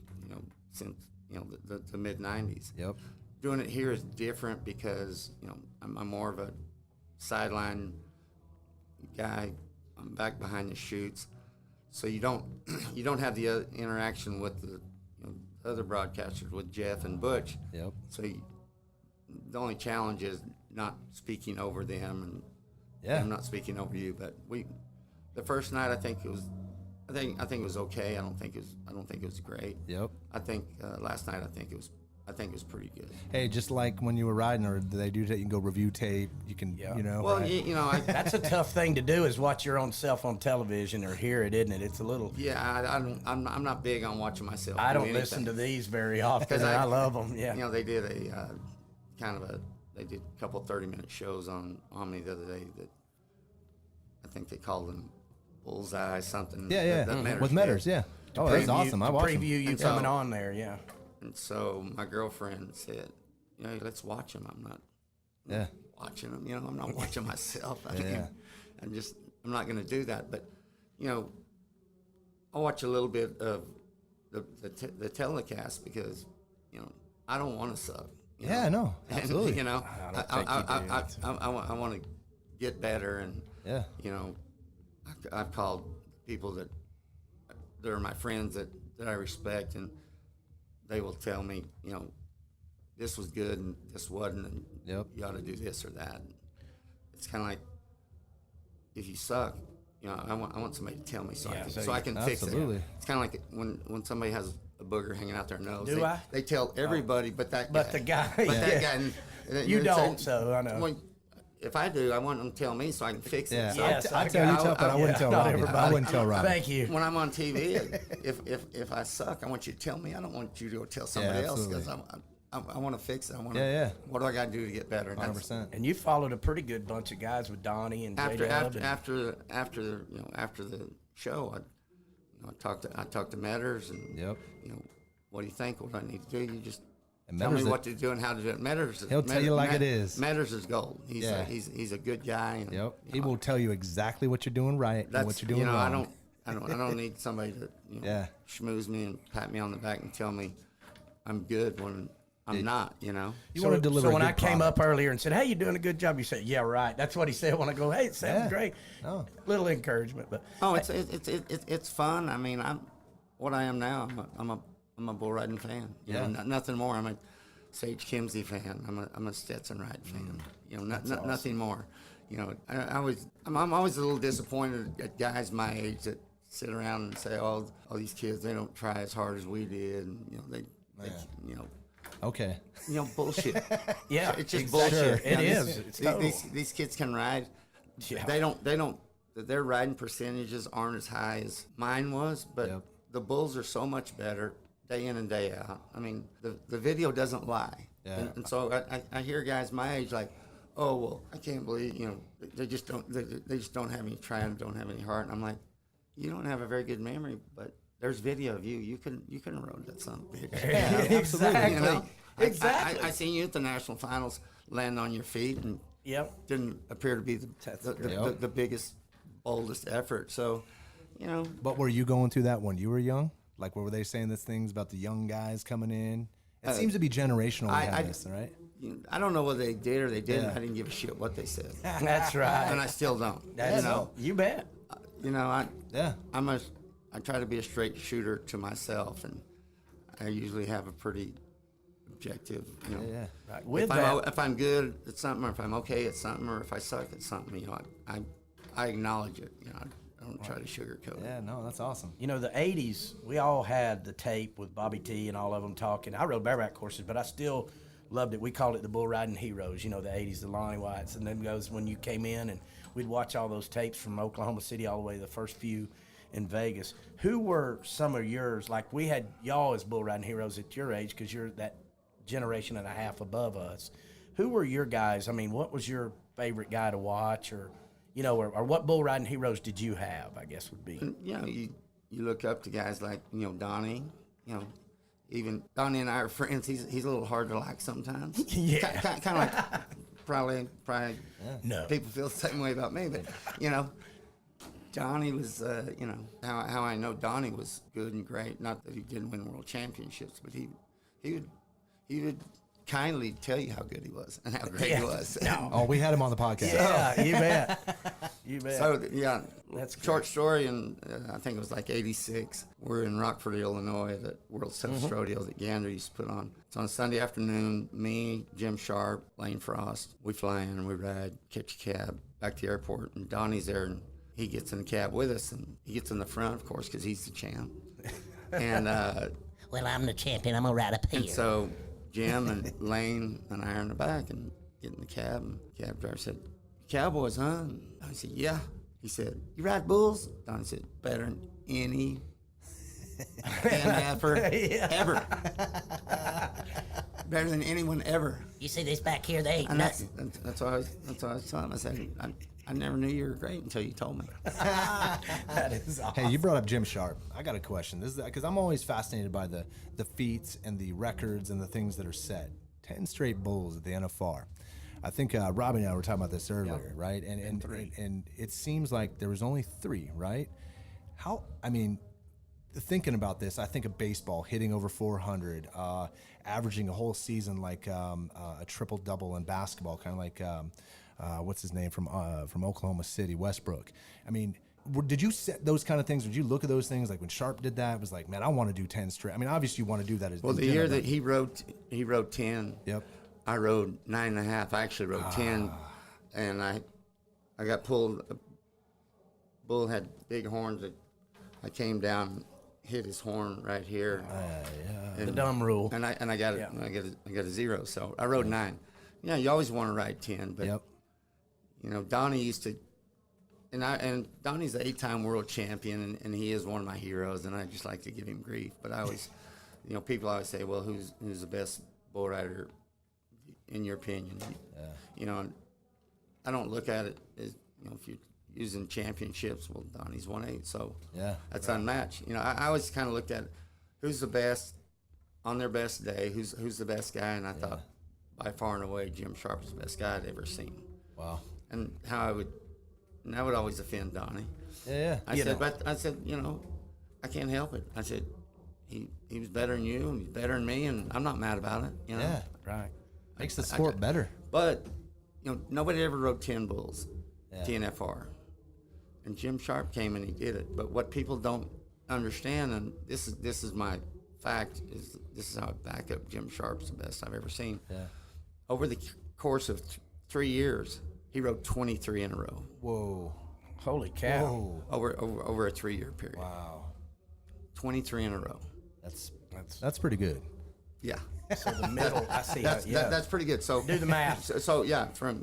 since the mid '90s. Yep. Doing it here is different because I'm more of a sideline guy. I'm back behind the chutes, so you don't have the interaction with the other broadcasters, with Jeff and Butch. Yep. So the only challenge is not speaking over them, and them not speaking over you. But the first night, I think it was okay. I don't think it was great. Yep. I think last night, I think it was pretty good. Hey, just like when you were riding, or do they do that? You can go review tape. You can, Well, right? that's a tough thing to do, is watch your own self on television or hear it, isn't it? It's a little. Yeah, I'm not big on watching myself. I don't anything. listen to these very often. I love them. Yeah. They did they did a couple 30-minute shows on Omni the other day that I think they called them Bullseye something. Yeah. With Metters, yeah. Oh, that's awesome. I watched preview you coming on there, yeah. And so my girlfriend said, let's watch them. I'm not watching them. I'm not watching myself. I'm not going to do that. But, I'll watch a little bit of the telecast because, I don't want to suck. Yeah, no, absolutely. And, I want to get better. And, I've called people that are my friends that I respect, and they will tell me, this was good and this wasn't, and you ought to do this or that. It's kind of like, if you suck, I want somebody to tell me so I can fix it. It's kind of like when somebody has a booger hanging out their nose. They tell everybody, but that guy. That guy. You don't, so I know. Well, if I do, I want them to tell me so I can fix it. Yeah. So I tell you, but I wouldn't tell Robbie. I wouldn't tell Robbie. Thank you. When I'm on TV, if I suck, I want you to tell me. I don't want you to go tell somebody else, because I want to fix it. I want to. What do I got to do to get better? 100%. And you followed a pretty good bunch of guys with Donnie and after the show, I talked to Metters, and what do you think? What do I need to do? You just tell me what to do and how to do it. Metters, he'll tell you like it is. Metters is gold. He's a good guy. And, he will tell you exactly what you're doing right and what you're doing wrong. I don't need somebody to schmooze me and pat me on the back and tell me I'm good when I'm not. You want to deliver. So when I came up earlier and said, "Hey, you're doing a good job," you said, "Yeah, right." That's what he said when I go, "Hey, it sounds great." Oh. Little encouragement, but it's fun. I mean, what I am now. I'm a bull riding fan. Nothing more. I'm a Sage Kimzey fan. I'm a Stetson Ride fan. Awesome. Nothing more. I'm always a little disappointed at guys my age that sit around and say, "Oh, all these kids, they don't try as hard as we did," and Okay. Bullshit. Yeah, it's just bullshit. It is. These kids can ride. Yeah. They don't. Their riding percentages aren't as high as mine was, but the bulls are so much better day in and day out. I mean, the video doesn't lie. Yeah. And so I hear guys my age like, oh, well, I can't believe, they just don't have any try, don't have any heart. And I'm like, you don't have a very good memory, but there's video of you. You can have rode that son of a bitch. Yeah, exactly. You know? Exactly. I seen you at the national finals land on your feet and didn't appear to be the biggest, boldest effort. So, But were you going through that when you were young? Like, were they saying these things about the young guys coming in? It seems to be generational. Right? I don't know whether they did or they didn't. I didn't give a shit what they said. That's right. And I still don't. You bet. I try to be a straight shooter to myself, and I usually have a pretty objective, Right. If I'm good at something, or if I'm okay at something, or if I suck at something, I acknowledge it. I don't try to sugarcoat it. Yeah, no, that's awesome. The 80s, we all had the tape with Bobby T and all of them talking. I rode bareback courses, but I still loved it. We called it the bull riding heroes, the 80s, the Lonnie Whites. And then goes when you came in, and we'd watch all those tapes from Oklahoma City all the way to the first few in Vegas. Who were some of yours? Like, we had y'all as bull riding heroes at your age because you're that generation and a half above us. Who were your guys? I mean, what was your favorite guy to watch, or what bull riding heroes did you have, I guess would be? And, you look up to guys like, Donnie, even Donnie and I are friends. He's a little hard to like sometimes. Yeah. Kind of like, probably No. people feel the same way about me, but, Donnie was, how I know Donnie was good and great. Not that he didn't win world championships, but he would kindly tell you how good he was and how great he was. Oh, we had him on the podcast. Yeah, you bet. You bet. So, That's short story, and I think it was like 86. We're in Rockford, Illinois, at World's Toughest Rodeo that Gander used to put on. It's on a Sunday afternoon. Me, Jim Sharp, Lane Frost, we fly in and we ride, catch a cab back to the airport, and Donnie's there, and he gets in the cab with us, and he gets in the front, of course, because he's the champ. And well, I'm the champion. I'm gonna ride up here. and so Jim and Lane and I are in the back and get in the cab, and the cab driver said, "Cowboys, huh?" And I said, "Yeah." He said, "You ride bulls?" Donnie said, "Better than any ever. Better than anyone ever." You see this back here? They ain't And nothing. that's what I was telling him. I said, I never knew you were great until you told me. That is awesome. Hey, you brought up Jim Sharp. I got a question. This is because I'm always fascinated by the feats and the records and the things that are set. 10 straight bulls at the NFR. I think Robbie and I were talking about this earlier, right? And it seems like there was only 3, right? Thinking about this, I think of baseball hitting over 400, averaging a whole season like a triple double in basketball, kind of like what's his name from Oklahoma City, Westbrook. I mean, did you set those kind of things? Did you look at those things like when Sharp did that? It was like, man, I want to do 10 straight. I mean, obviously you want to do that as well. The year that he rode 10. Yep. I rode 9.5. I actually rode 10, and I got pulled. Bull had big horns. I came down, hit his horn right here. And the dumb rule. And I got it. I got a 0. So I rode 9. You always want to ride 10, but Donnie used to, and Donnie's an 8-time world champion, and he is one of my heroes, and I just like to give him grief. But I always, people always say, well, who's the best bull rider in your opinion? And I don't look at it as, if you're using championships, well, Donnie's 1/8, so that's unmatched. I always kind of looked at who's the best on their best day, who's the best guy, and I thought by far and away Jim Sharp was the best guy I'd ever seen. Wow. And that would always offend Donnie. I said, I can't help it. I said, he was better than you, and he's better than me, and I'm not mad about it. Yeah, right. Makes the sport better. But nobody ever rode 10 bulls, TNFR, and Jim Sharp came and he did it. But what people don't understand, and this is my fact, is this is how I back up Jim Sharp's the best I've ever seen. Yeah. Over the course of 3 years, he rode 23 in a row. Whoa. Holy cow. Whoa. Over a 3-year period. Wow. 23 in a row. That's pretty good. Yeah. So the middle, I see. That's pretty good. So do the math. So from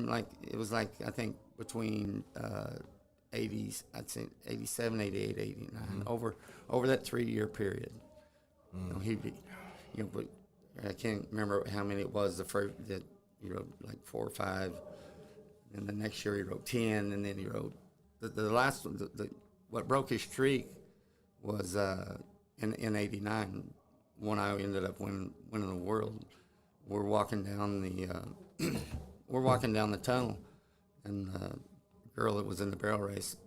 like it was like I think between 80s, I'd say 87, 88, 89, over that 3-year period. You know, but I can't remember how many it was. The first that he wrote like 4 or 5, and the next year he wrote 10, and then he wrote the last one. What broke his streak was in '89 when I ended up winning the world. We're walking down the tunnel, and the girl that was in the barrel race,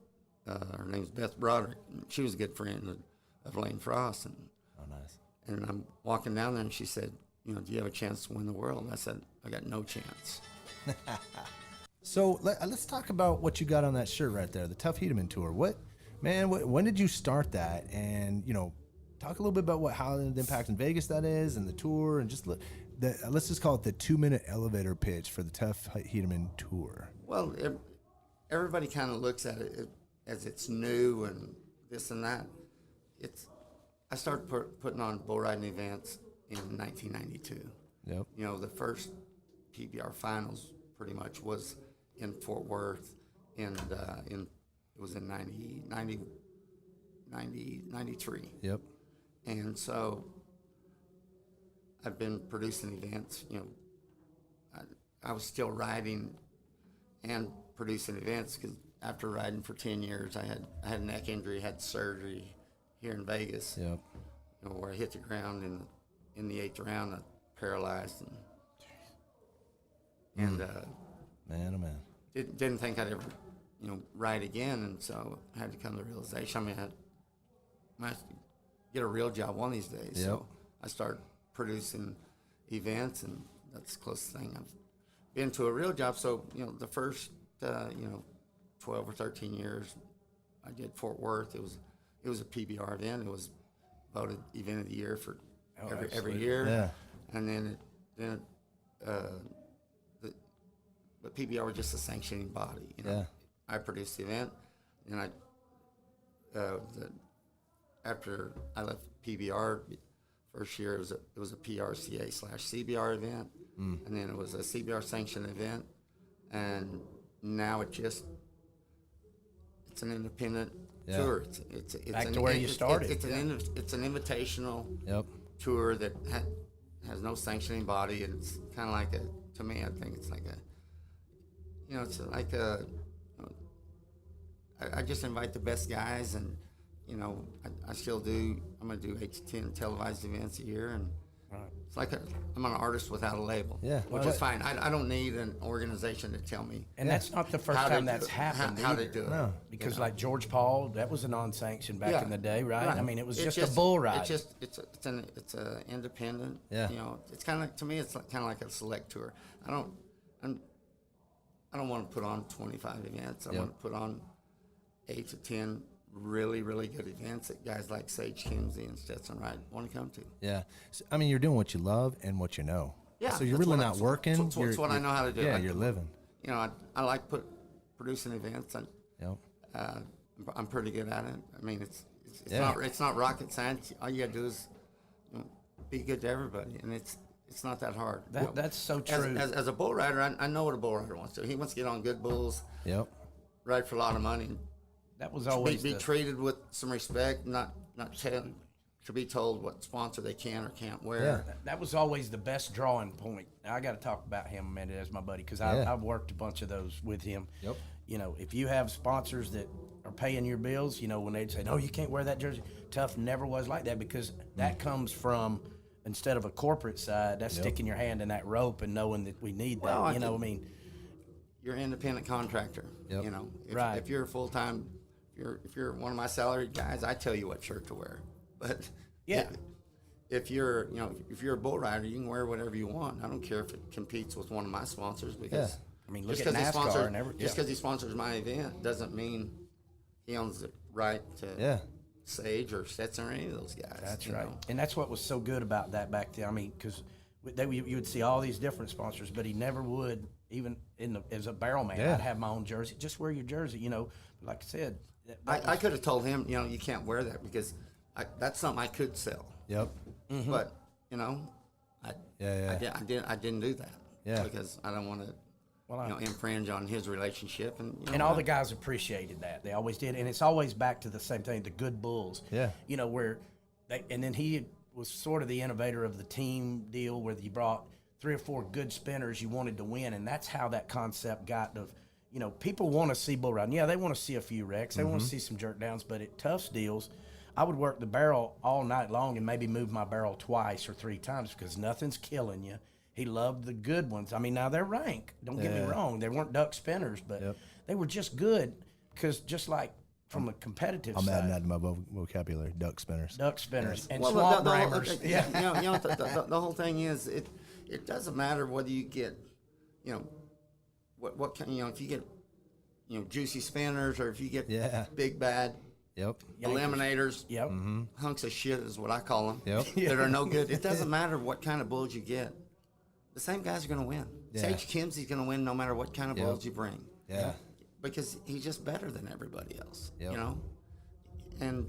her name's Beth Broderick. She was a good friend of Lane Frost, and nice. And I'm walking down there, and she said, "You know, do you have a chance to win the world?" I said, "I got no chance." So let's talk about what you got on that shirt right there, the Tuff Hedeman tour. When did you start that? And talk a little bit about how the impact in Vegas that is, and the tour, and just let's just call it the 2-minute elevator pitch for the Tuff Hedeman tour. Well, everybody kind of looks at it as it's new and this and that. I started putting on bull riding events in 1992. Yep. You know, the first PBR finals pretty much was in Fort Worth, and it was in 93. Yep. And so I've been producing events. You know, I was still riding and producing events because after riding for 10 years, I had a neck injury, had surgery here in Vegas. Yep. You know, where I hit the ground in the 8th round, I paralyzed and man, oh man, didn't think I'd ever ride again, and so I had to come to the realization. I mean, I might get a real job one of these days. Yep. So I started producing events, and that's the closest thing I've been to a real job. So the first 12 or 13 years, I did Fort Worth. It was a PBR event. It was voted event of the year for every year. Yeah. And then the PBR was just a sanctioning body. Yeah. I produced the event, and after I left PBR, first year it was a PRCA/CBR event, and then it was a CBR sanctioned event, and now it's an independent tour. It's back to where you started. It's an invitational tour that has no sanctioning body, and it's kind of like to me, I think it's like I just invite the best guys, and I still do. I'm going to do 8 to 10 televised events a year, and it's like I'm an artist without a label, which is fine. I don't need an organization to tell me. And that's not the first time that's happened. How to do it. No. Because like George Paul, that was a non-sanctioned back in the day, right? I mean, it was It's just a bull ride. It's an independent. Yeah. It's kind of like, to me, it's kind of like a select tour. I don't want to put on 25 events. I want to put on 8 to 10 really, really good events that guys like Sage Kimzey and Stetson Wright want to come to. Yeah. So, I mean, you're doing what you love and what you know. Yeah. So you're really not working. It's what I know how to do. Yeah, you're living. I like producing events. I'm pretty good at it. I mean, it's not rocket science. All you got to do is be good to everybody, and it's not that hard. That's so true. As a bull rider, I know what a bull rider wants to do. He wants to get on good bulls, ride for a lot of money. That was always be treated with some respect, not to be told what sponsor they can or can't wear. Yeah. That was always the best drawing point. Now, I got to talk about him a minute as my buddy, because I've worked a bunch of those with him. Yep. If you have sponsors that are paying your bills, when they'd say, no, you can't wear that jersey. Tuff never was like that, because that comes from, instead of a corporate side, that's sticking your hand in that rope and knowing that we need that. I mean, you're an independent contractor. Yep. If you're a full-time, if you're one of my salaried guys, I tell you what shirt to wear. But if you're a bull rider, you can wear whatever you want. I don't care if it competes with one of my sponsors, because I mean, look at NASCAR and everything. Just because he sponsors my event doesn't mean he owns the right to Sage or Stetson or any of those guys. That's right. And that's what was so good about that back then. I mean, because you would see all these different sponsors, but he never would, even as a barrel man, I'd have my own jersey. Just wear your jersey, Like I said. I could have told him, you can't wear that, because that's something I could sell. Yep. Mm-hmm. But, I didn't do that. Yeah. Because I don't want to. infringe on his relationship. And all the guys appreciated that. They always did. And it's always back to the same thing, the good bulls. Yeah. Where and then he was sort of the innovator of the team deal where you brought 3 or 4 good spinners you wanted to win. And that's how that concept got of, people want to see bull riding. Yeah, they want to see a few wrecks. They want to see some jerk downs. But at Tuff's deals, I would work the barrel all night long and maybe move my barrel twice or 3 times because nothing's killing you. He loved the good ones. I mean, now they're rank. Don't get me wrong. They weren't duck spinners, but they were just good because just like from a competitive I'm side. adding that to my vocabulary, duck spinners. Duck spinners and well, swamp the bramers. The whole thing is it doesn't matter whether you get, what kind, if you get, juicy spinners or if you get big bad eliminators, hunks of shit is what I call them, that are no good. It doesn't matter what kind of bulls you get. The same guys are going to win. Sage Kimzey's going to win no matter what kind of bulls you bring. Yeah. Because he's just better than everybody else, And,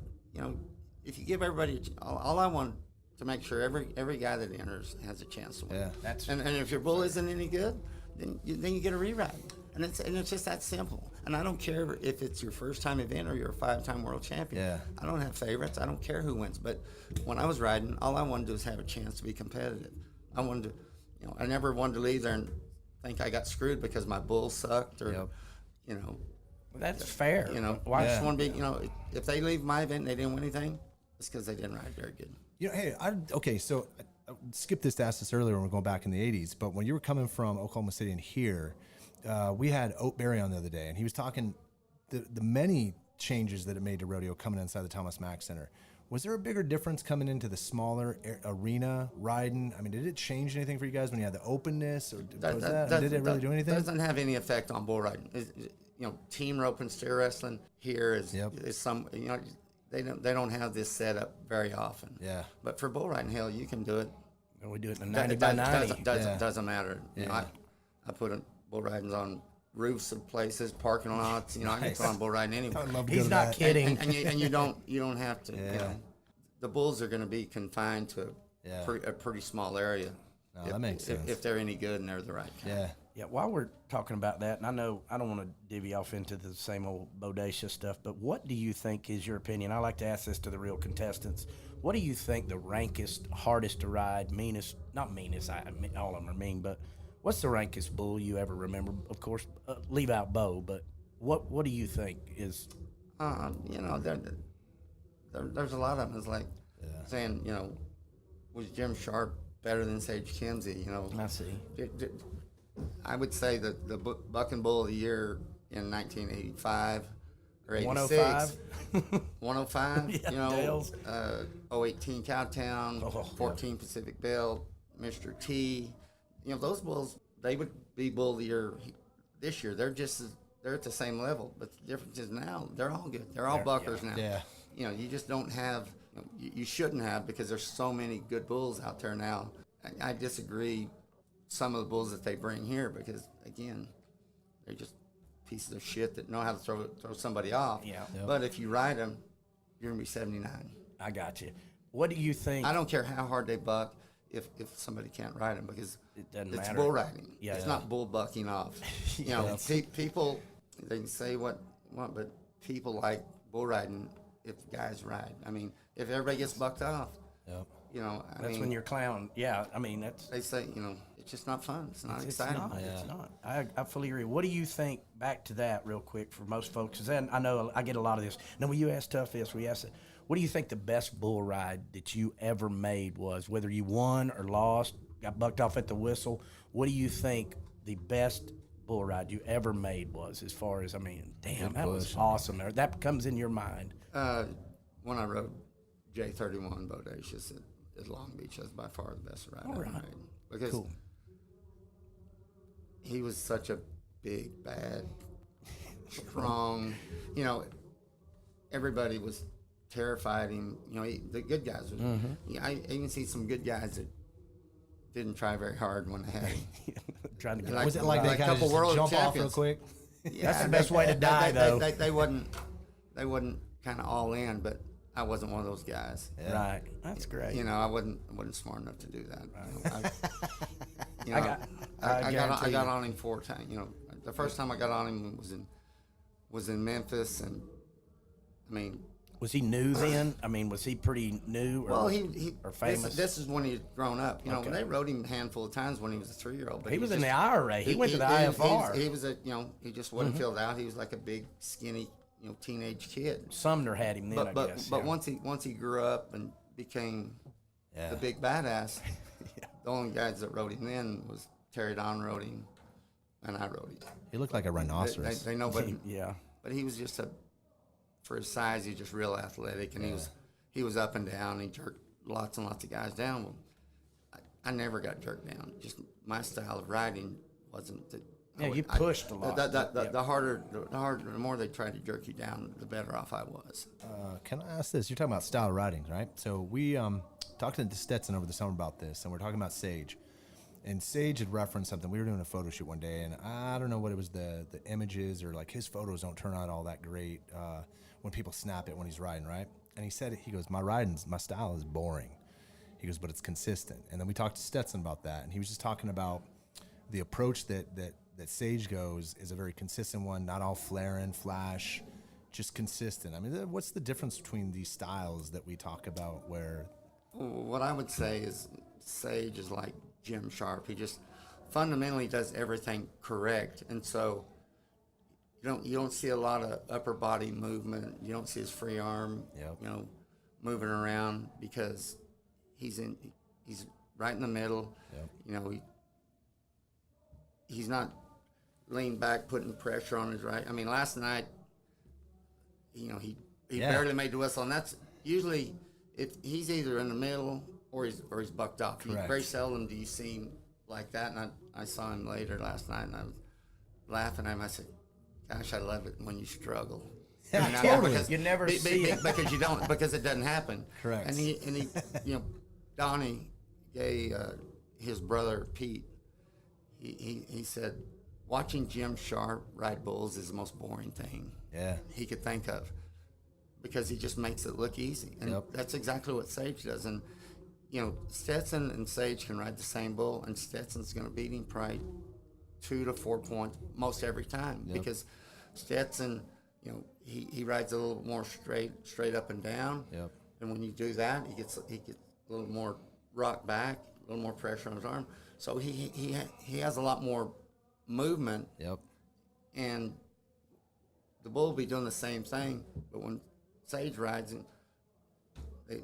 if you give everybody, all I want to make sure every guy that enters has a chance to win. Yeah. And if your bull isn't any good, then you get a reride. And it's just that simple. And I don't care if it's your first time event or you're a 5-time world champion. Yeah. I don't have favorites. I don't care who wins. But when I was riding, all I wanted to do was have a chance to be competitive. I wanted to, I never wanted to leave there and think I got screwed because my bull sucked or, That's fair. I just want to be, if they leave my event and they didn't win anything, it's because they didn't ride very good. So I skipped this to ask this earlier when we're going back in the 80s, but when you were coming from Oklahoma City and here, we had Oat Berry on the other day, and he was talking the many changes that it made to rodeo coming inside the Thomas Mack Center. Was there a bigger difference coming into the smaller arena riding? I mean, did it change anything for you guys when you had the openness, or did it really do anything? Doesn't have any effect on bull riding. Team rope and steer wrestling here is some. They don't have this set up very often. Yeah. But for bull riding, hell, you can do it. And we do it in the 90 by 90. Doesn't matter. I put bull ridings on roofs of places, parking lots. I can put on bull riding anywhere. He's not kidding. And you don't have to. The bulls are going to be confined to a pretty small area. No, that makes sense. If they're any good and they're the right kind. Yeah, while we're talking about that, and I know I don't want to divvy off into the same old Bodacious stuff, but what do you think is your opinion? I like to ask this to the real contestants. What do you think the rankest, hardest to ride, not meanest, all of them are mean, but what's the rankest bull you ever remember? Of course, leave out Bo, but what do you think is? There's a lot of them. It's like saying, was Jim Sharp better than Sage Kimzey? I see. I would say that the Buck and Bull of the Year in 1985 or 86. 105. 105. 018 Cowtown, 14 Pacific Belt, Mr. T. Those bulls, they would be Bull of the Year this year. They're at the same level, but the difference is now they're all good. They're all buckers now. Yeah. You just don't have. You shouldn't have because there's so many good bulls out there now. I disagree. Some of the bulls that they bring here because again, they're just pieces of shit that know how to throw somebody off. Yeah. Yep. But if you ride them, you're gonna be 79. I got you. What do you think? I don't care how hard they buck if somebody can't ride them because it's matter. Bull riding. Yeah. It's not bull bucking off. People they can say what but people like bull riding if guys ride. I mean, if everybody gets bucked off. Yep. That's when you're clown. Yeah, I mean that's. They say it's just not fun. It's not exciting. It's not. I fully agree. What do you think? Back to that real quick for most folks, because then I know I get a lot of this. Now, when you ask Tuff this, we ask it. What do you think the best bull ride that you ever made was? Whether you won or lost, got bucked off at the whistle. What do you think the best bull ride you ever made was? As far as that was awesome. That comes in your mind. When I rode J31 Bodacious at Long Beach, that's by far the best ride I ever made. Because he was such a big, bad, strong. Everybody was terrified him. The good guys. I even see some good guys that didn't try very hard when they had him. Trying to get. Was it like they kind of just jump off real quick? That's the best way to die, though. They wasn't kind of all in, but I wasn't one of those guys. Yeah. Right. That's great. I wasn't smart enough to do that. I got on him 4 times. You know, the first time I got on him was in Memphis, and I mean, was he new then? I mean, was he pretty new? Or, or famous? This is when he'd grown up. You know, Okay. they rode him a handful of times when he was a 3-year-old. He was in the IRA. He went to the IFR. He was he just wasn't filled out. He was like a big, skinny, teenage kid. Sumner had him then, I guess. But once he grew up and became the big badass, the only guys that rode him then was Terry Don rode him, and I rode him. He looked like a rhinoceros. They know, but yeah. But he was just for his size, he was just real athletic, and he was up and down. He jerked lots and lots of guys down. Well, I never got jerked down. Just my style of riding wasn't. You pushed a lot. The more they tried to jerk you down, the better off I was. Can I ask this? You're talking about style of riding, right? So we talked to Stetson over the summer about this, and we're talking about Sage. And Sage had referenced something. We were doing a photo shoot one day, and I don't know what it was, the images or like his photos don't turn out all that great when people snap it when he's riding, right? And he said, he goes, my style is boring. He goes, but it's consistent. And then we talked to Stetson about that, and he was just talking about the approach that Sage goes is a very consistent one, not all flaring, flash, just consistent. I mean, what's the difference between these styles that we talk about where? What I would say is Sage is like Jim Sharp. He just fundamentally does everything correct, and so you don't see a lot of upper body movement. You don't see his free arm, moving around because he's right in the middle. Yep. You know, he's not leaned back, putting pressure on his right. I mean, last night, he barely made the whistle, and that's usually if he's either in the middle or he's bucked off. Very seldom do you see him like that. And I saw him later last night, and I was laughing at him. I said, "Gosh, I love it when you struggle." Yeah, totally. You never see it because you don't, because it doesn't happen. Correct. And he Donnie gave his brother Pete. He said, watching Jim Sharp ride bulls is the most boring thing he could think of, because he just makes it look easy. And that's exactly what Sage does. And Stetson and Sage can ride the same bull, and Stetson's going to beat him probably 2 to 4 points most every time, because Stetson, he rides a little more straight up and down. Yep. And when you do that, he gets a little more rock back, a little more pressure on his arm. So he has a lot more movement. Yep. And the bull will be doing the same thing, but when Sage rides him,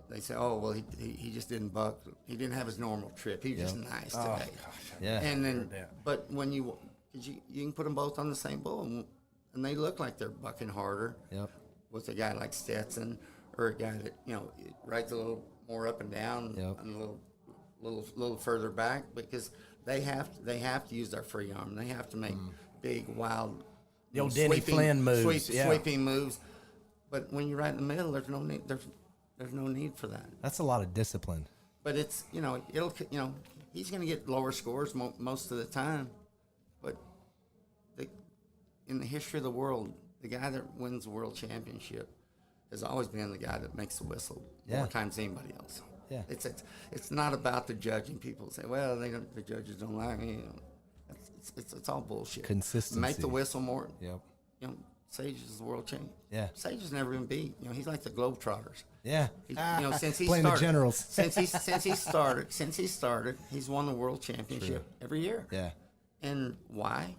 they say, "Oh, well, he just didn't buck. He didn't have his normal trip. He was just nice today." Gosh, and then, but when you can put them both on the same bull, and they look like they're bucking harder. Yep. With a guy like Stetson, or a guy that rides a little more up and down, and a little further back, because they have to use their free arm. They have to make big, wild, the old Denny Flynn moves, sweeping moves. But when you're right in the middle, there's no need. There's no need for that. That's a lot of discipline. But it's he's going to get lower scores most of the time. But in the history of the world, the guy that wins the world championship has always been the guy that makes the whistle more times than anybody else. Yeah. It's not about the judging. People say, well, the judges don't like me. It's all bullshit. Consistency. Make the whistle more. Yep. Sage is the world champion. Yeah. Sage has never been beat. He's like the Globetrotters. Yeah. Since he playing started, the Generals. since he started, he's won the world championship every year. Yeah. And why?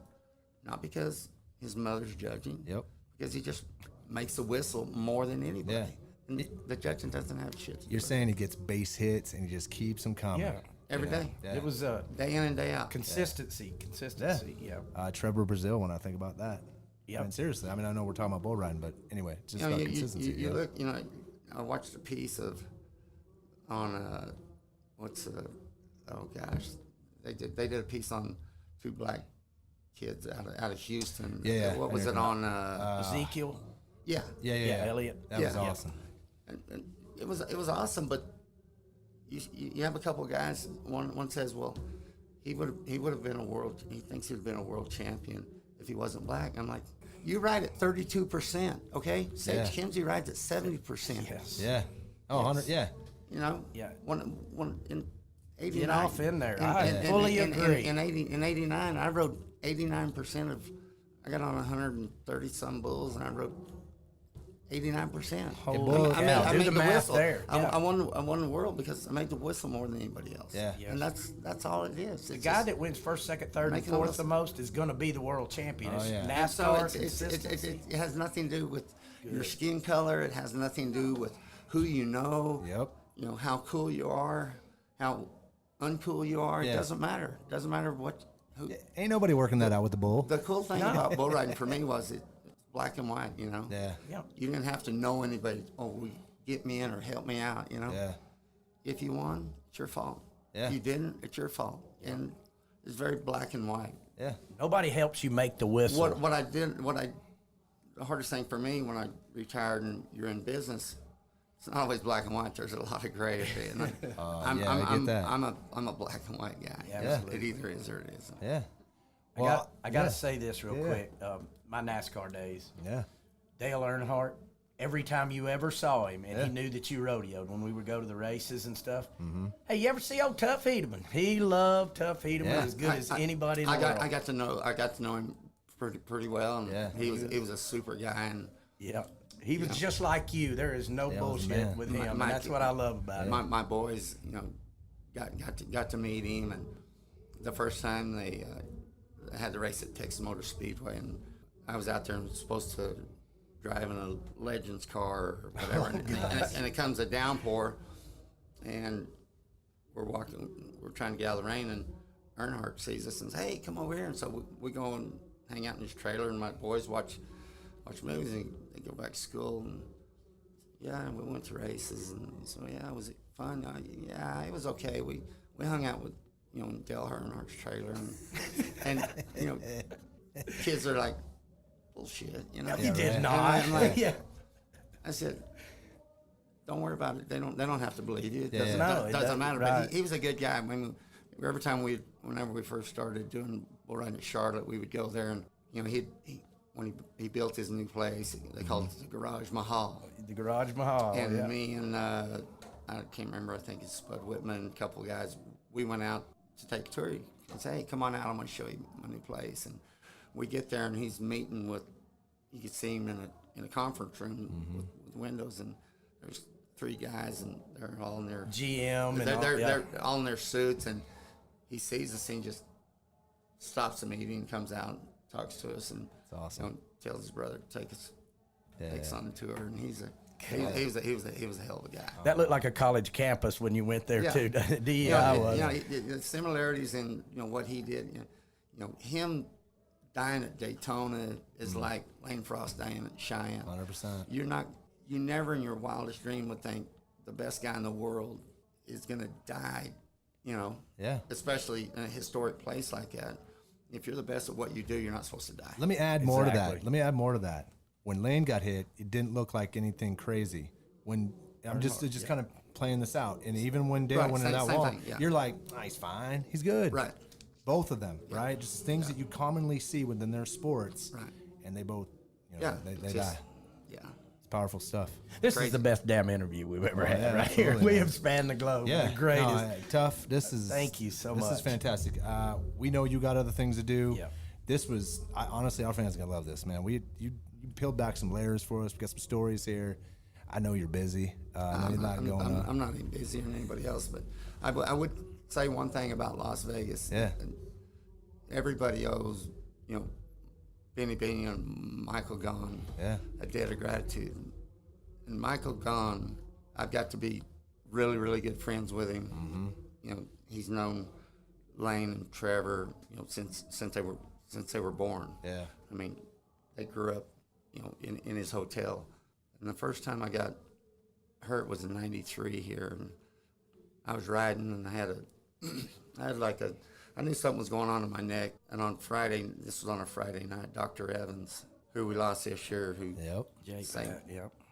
Not because his mother's judging. Yep. Because he just makes the whistle more than anybody. Yeah. And the judging doesn't have shit to do. You're saying he gets base hits and he just keeps them coming. Yeah. Every day. Yeah. It was day in and day out. Consistency. Yeah. Trevor Brazil, when I think about that. Yeah. I mean, seriously. I mean, I know we're talking about bull riding, but anyway, it's just about consistency. You look, I watched a piece on they did a piece on 2 black kids out of Houston. Yeah. What was it on? Ezekiel. Yeah. Elliott. That was awesome. And it was awesome, but you have a couple of guys. One says, well, he would have been he thinks he would have been a world champion if he wasn't black. I'm like, you ride at 32%, okay? Sage Kimzey rides at 70%. Yes. Yeah. Oh, 100. Yeah. Yeah. 89. Get off in there. And- I and- fully and- agree. In 89, I rode 89% of. I got on 130 some bulls, and I rode 89%. Holy I cow. Do made the the math whistle. there. I Yeah. won the world because I made the whistle more than anybody else. Yeah. Yes. And that's all it is. The guy that wins first, second, third, and Making a fourth whistle. the most is going to be the world champion. It's yeah. And so NASCAR it consistency. has nothing to do with your skin color. It has nothing to do with who you know. Yep. You know how cool you are, how uncool you are. Yeah. It doesn't matter. It doesn't matter what. Who. Ain't nobody working that out with the bull. The cool thing about bull riding for me was it's black and white. You know. Yeah. Yeah. You didn't have to know anybody. Oh, will you get me in or help me out. You know. Yeah. If you won, it's your fault. Yeah. If you didn't, it's your fault. And it's very black and white. Yeah. Nobody helps you make the whistle. The hardest thing for me when I retired and you're in business, it's not always black and white. There's a lot of gray at the end. I get that. I'm a black and white guy. Yeah. It either is or it isn't. Yeah. I got to say this real quick. My NASCAR days, Yeah. Dale Earnhardt, every time you ever saw him, and he knew that you rodeoed when we would go to the races and stuff. Mm-hmm. Hey, you ever see old Tuff Hedeman? He loved Tuff Hedeman as good as anybody in the world. I got to know him pretty well, and he was a super guy. And yeah, he was just like you. There is no bullshit with him. And that's what I love about him. My boys, got to meet him, and the first time they had the race at Texas Motor Speedway, and I was out there and was supposed to drive in a Legends car or whatever, and it comes a downpour, and we're trying to get out of the rain, and Earnhardt sees us and says, "Hey, come over here." And so we go and hang out in his trailer, and my boys watch movies, and they go back to school, and we went to races, and so was it fun? It was okay. We hung out with Dale Earnhardt's trailer, and kids are like, bullshit, You did not. I'm like, I said, don't worry about it. They don't have to believe you. It doesn't matter. Right. But he was a good guy. I mean, every time whenever we first started doing bull riding at Charlotte, we would go there, and when he built his new place, they called it the Garage Mahal. The Garage Mahal. And me and I can't remember. I think it's Spud Whitman, a couple of guys. We went out to take a tour and say, "Hey, come on out. I'm going to show you my new place." And we get there, and he's meeting with. You could see him in a conference room with windows, and there's 3 guys, and they're all in their GM. They're all in their suits, and he sees us, and he just stops the meeting, and comes out, and talks to us, and That's awesome. Tells his brother to take us on the tour, and he was a hell of a guy. That looked like a college campus when you went there too. DEI was. The similarities in what he did. Him dying at Daytona is like Lane Frost dying at Cheyenne. 100%. You never in your wildest dream would think the best guy in the world is going to die. Especially in a historic place like that. If you're the best at what you do, you're not supposed to die. Let me add more to that. When Lane got hit, it didn't look like anything crazy. When I'm just kind of playing this out, and even when Dale went in that wall, you're like, he's fine, he's good. Right. Both of them, right? Just things that you commonly see within their sports, right? And they both, they die. Yeah. It's powerful stuff. This is the best damn interview we've ever had right here. We have spanned the globe. Yeah, the greatest. Tough. This is. Thank you so much. This is fantastic. We know you got other things to do. Yeah. This was honestly, our fans are gonna love this, man. You peeled back some layers for us. We got some stories here. I know you're busy. I'm not even busier than anybody else, but I would say one thing about Las Vegas. Yeah. Everybody owes, Benny Benny and Michael Gahn a debt of gratitude. And Michael Gahn, I've got to be really, really good friends with him. Mm-hmm. He's known Lane and Trevor, since they were born. Yeah. I mean, they grew up, in his hotel. And the first time I got hurt was in '93 here, and I was riding, and I knew something was going on in my neck. And on Friday, this was on a Friday night, Dr. Evans, who we lost this year,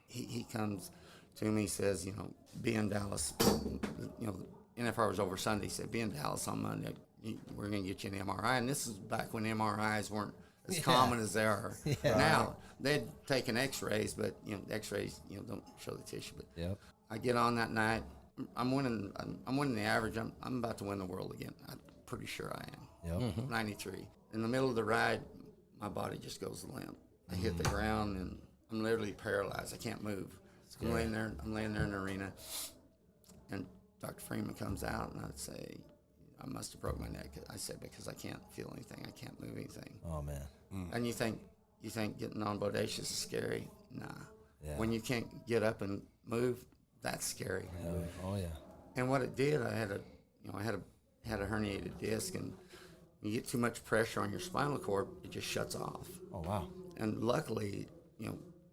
he comes to me, he says, be in Dallas. NFR was over Sunday. He said, be in Dallas on Monday. We're going to get you an MRI. And this is back when MRIs weren't as common as they are now. They'd taken X-rays, but the X-rays don't show the tissue. But I get on that night. I'm winning. I'm winning the average. I'm about to win the world again. I'm pretty sure I am. Yep. 93. In the middle of the ride, my body just goes limp. I hit the ground and I'm literally paralyzed. I can't move. I'm laying there. I'm laying there in the arena, and Dr. Freeman comes out, and I'd say, I must have broke my neck. I said, because I can't feel anything. I can't move anything. Oh man. And you think getting on Bodacious is scary? Nah. Yeah. When you can't get up and move, that's scary. Oh yeah. And what it did, I had a herniated disc, and you get too much pressure on your spinal cord, it just shuts off. Oh wow. And luckily,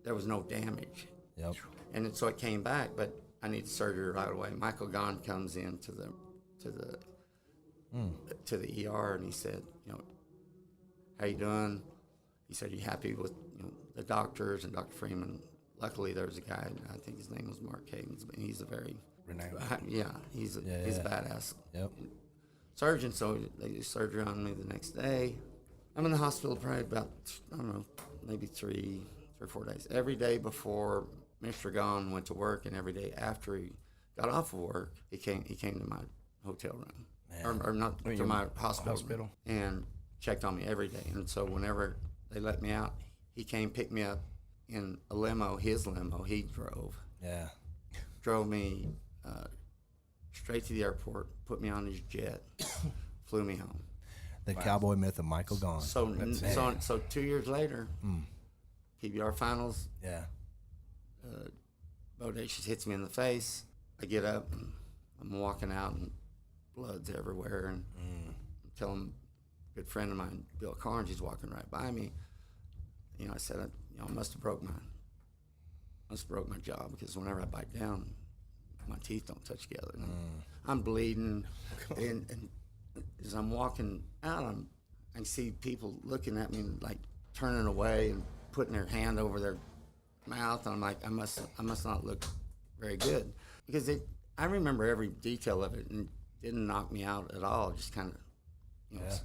there was no damage. Yep. And so it came back, but I needed surgery right away. Michael Gahn comes in to the ER, and he said, how you doing? He said, you happy with the doctors and Dr. Freeman? Luckily, there was a guy, I think his name was Mark Havens, but he's a very he's a badass surgeon. So they did surgery on me the next day. I'm in the hospital probably about, I don't know, maybe 3 or 4 days. Every day before Mr. Gahn went to work, and every day after he got off of work, he came to my hotel room, or not to my hospital, and checked on me every day. And so whenever they let me out, he came pick me up in a limo, his limo. He drove me straight to the airport, put me on his jet, flew me home. The cowboy myth of Michael Gahn. So 2 years later, PBR finals. Yeah. Bodacious hits me in the face. I get up, and I'm walking out, and blood's everywhere. And I'm telling a good friend of mine, Bill Carnes, he's walking right by me. I said, I must have broke my jaw, because whenever I bite down, my teeth don't touch together. And I'm bleeding, and as I'm walking out, I see people looking at me and like turning away and putting their hand over their mouth, and I'm like, I must not look very good, because I remember every detail of it, and it didn't knock me out at all. Just kind of,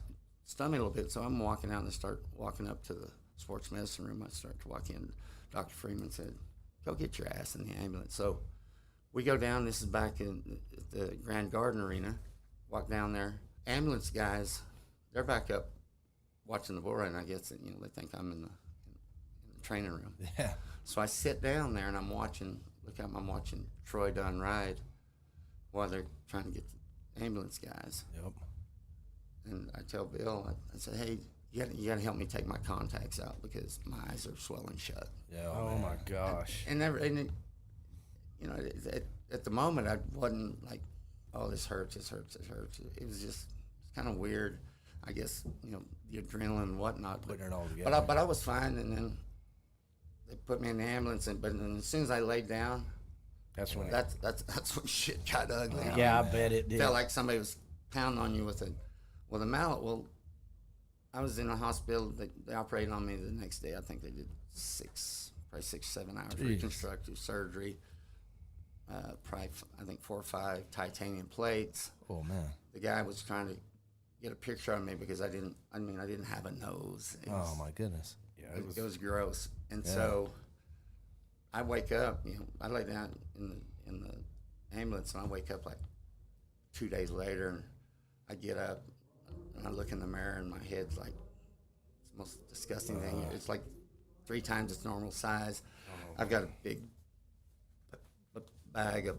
stunned me a little bit. So I'm walking out, and I start walking up to the sports medicine room. I start to walk in. Dr. Freeman said, "Go get your ass in the ambulance." So we go down. This is back in the Grand Garden Arena. Walk down there. Ambulance guys, they're back up watching the bull ride, and I guess that, they think I'm in the training room. Yeah. So I sit down there, and I'm watching Troy Dunn ride while they're trying to get the ambulance guys. Yep. And I tell Bill, I said, hey, you got to help me take my contacts out, because my eyes are swelling shut. Yeah. Oh my gosh. And at the moment, I wasn't like, oh, this hurts. It was just kind of weird, I guess, the adrenaline and whatnot. Putting it all together. But I was fine, and then they put me in the ambulance, but then as soon as I laid down, that's when shit got ugly. I bet it did. Felt like somebody was pounding on you with a mallet. Well, I was in the hospital. They operated on me the next day. I think they did 6, 7 hours reconstructive surgery. Probably, I think 4 or 5 titanium plates. Oh man! The guy was trying to get a picture of me because I didn't have a nose. Oh my goodness! Yeah, it was gross. And so I wake up. I lay down in the ambulance, and I wake up like 2 days later, and I get up and I look in the mirror, and my head's like, it's the most disgusting thing. It's like 3 times its normal size. I've got a big bag of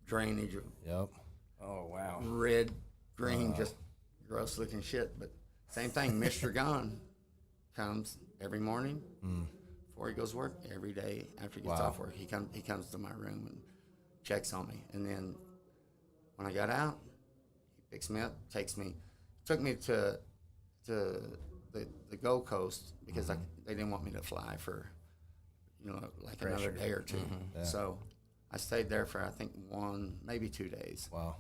drainage of red, green, just gross looking shit. But same thing, Mr. Gahn comes every morning before he goes to work, every day after he gets off work. He comes to my room and checks on me. And then when I got out, he picks me up, took me to the Gold Coast, because they didn't want me to fly for like another day or 2. So I stayed there for, I think, 1, maybe 2 days. Wow.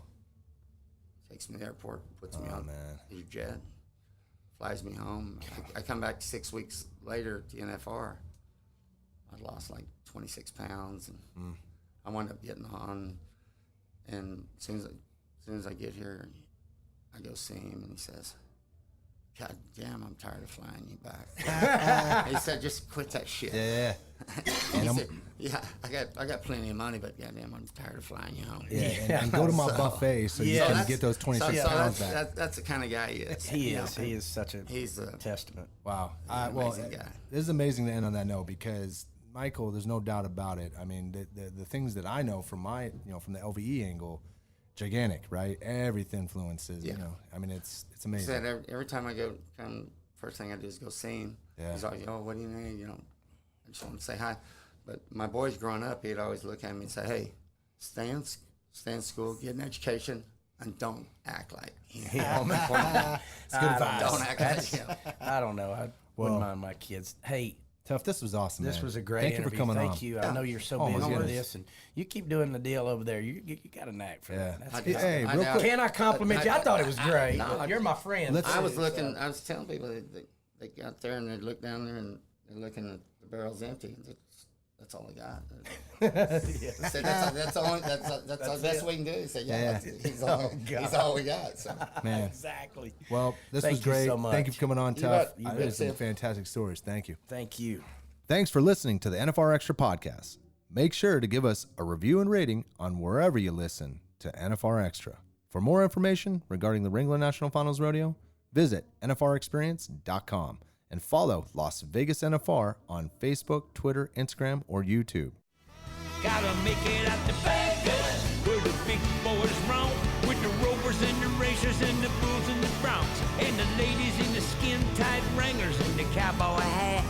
Takes me to the airport, puts me on his jet, flies me home. I come back 6 weeks later to NFR. I'd lost like 26 pounds, and I wound up getting on. And as soon as I get here, I go see him, and he says, God damn, I'm tired of flying you back. He said, just quit that shit. Yeah. He said, yeah, I got plenty of money, but goddamn, I'm tired of flying you home. Yeah, and go to my buffet so you can get those 26 pounds back. That's the kind of guy he is. He is such a testament. Wow. Well, this is amazing to end on that note because Michael, there's no doubt about it. I mean, the things that I know from my, from the LVE angle, gigantic, right? Everything influences, I mean, it's amazing. He said every time I go, first thing I do is go see him. Yeah. He's always, what do you need? I just want to say hi. But my boys growing up, he'd always look at me and say, hey, stay in school, get an education, and don't act like It's good advice. Don't act like I don't know. I wouldn't mind my kids. Hey, Tuff, this was awesome. This was a great Thank interview. you for coming on. Thank you. I know you're so busy with this, and you keep doing the deal over there. You got a knack for that. That's good. Hey, real quick. Can I compliment you? I thought it was great. You're my friend. I was telling people they got there and they look down there and they're looking at the barrel's empty. That's all I got. I said, that's the best we can do. He said, he's all we got. So. Man. Exactly. Well, this Thank was great. you so much. Thank you for coming on, Tuff. You bet. There's some fantastic stories. Thank you. Thank you. Thanks for listening to the NFR Extra podcast. Make sure to give us a review and rating on wherever you listen to NFR Extra. For more information regarding the Wrangler National Finals Rodeo, visit nfrexperience.com and follow Las Vegas NFR on Facebook, Twitter, Instagram, or YouTube. Gotta make it out to Vegas, where the big boys roam, with the rovers and the racers and the bulls and the broncs, and the ladies in the skin-tight wranglers and the cowboy hat.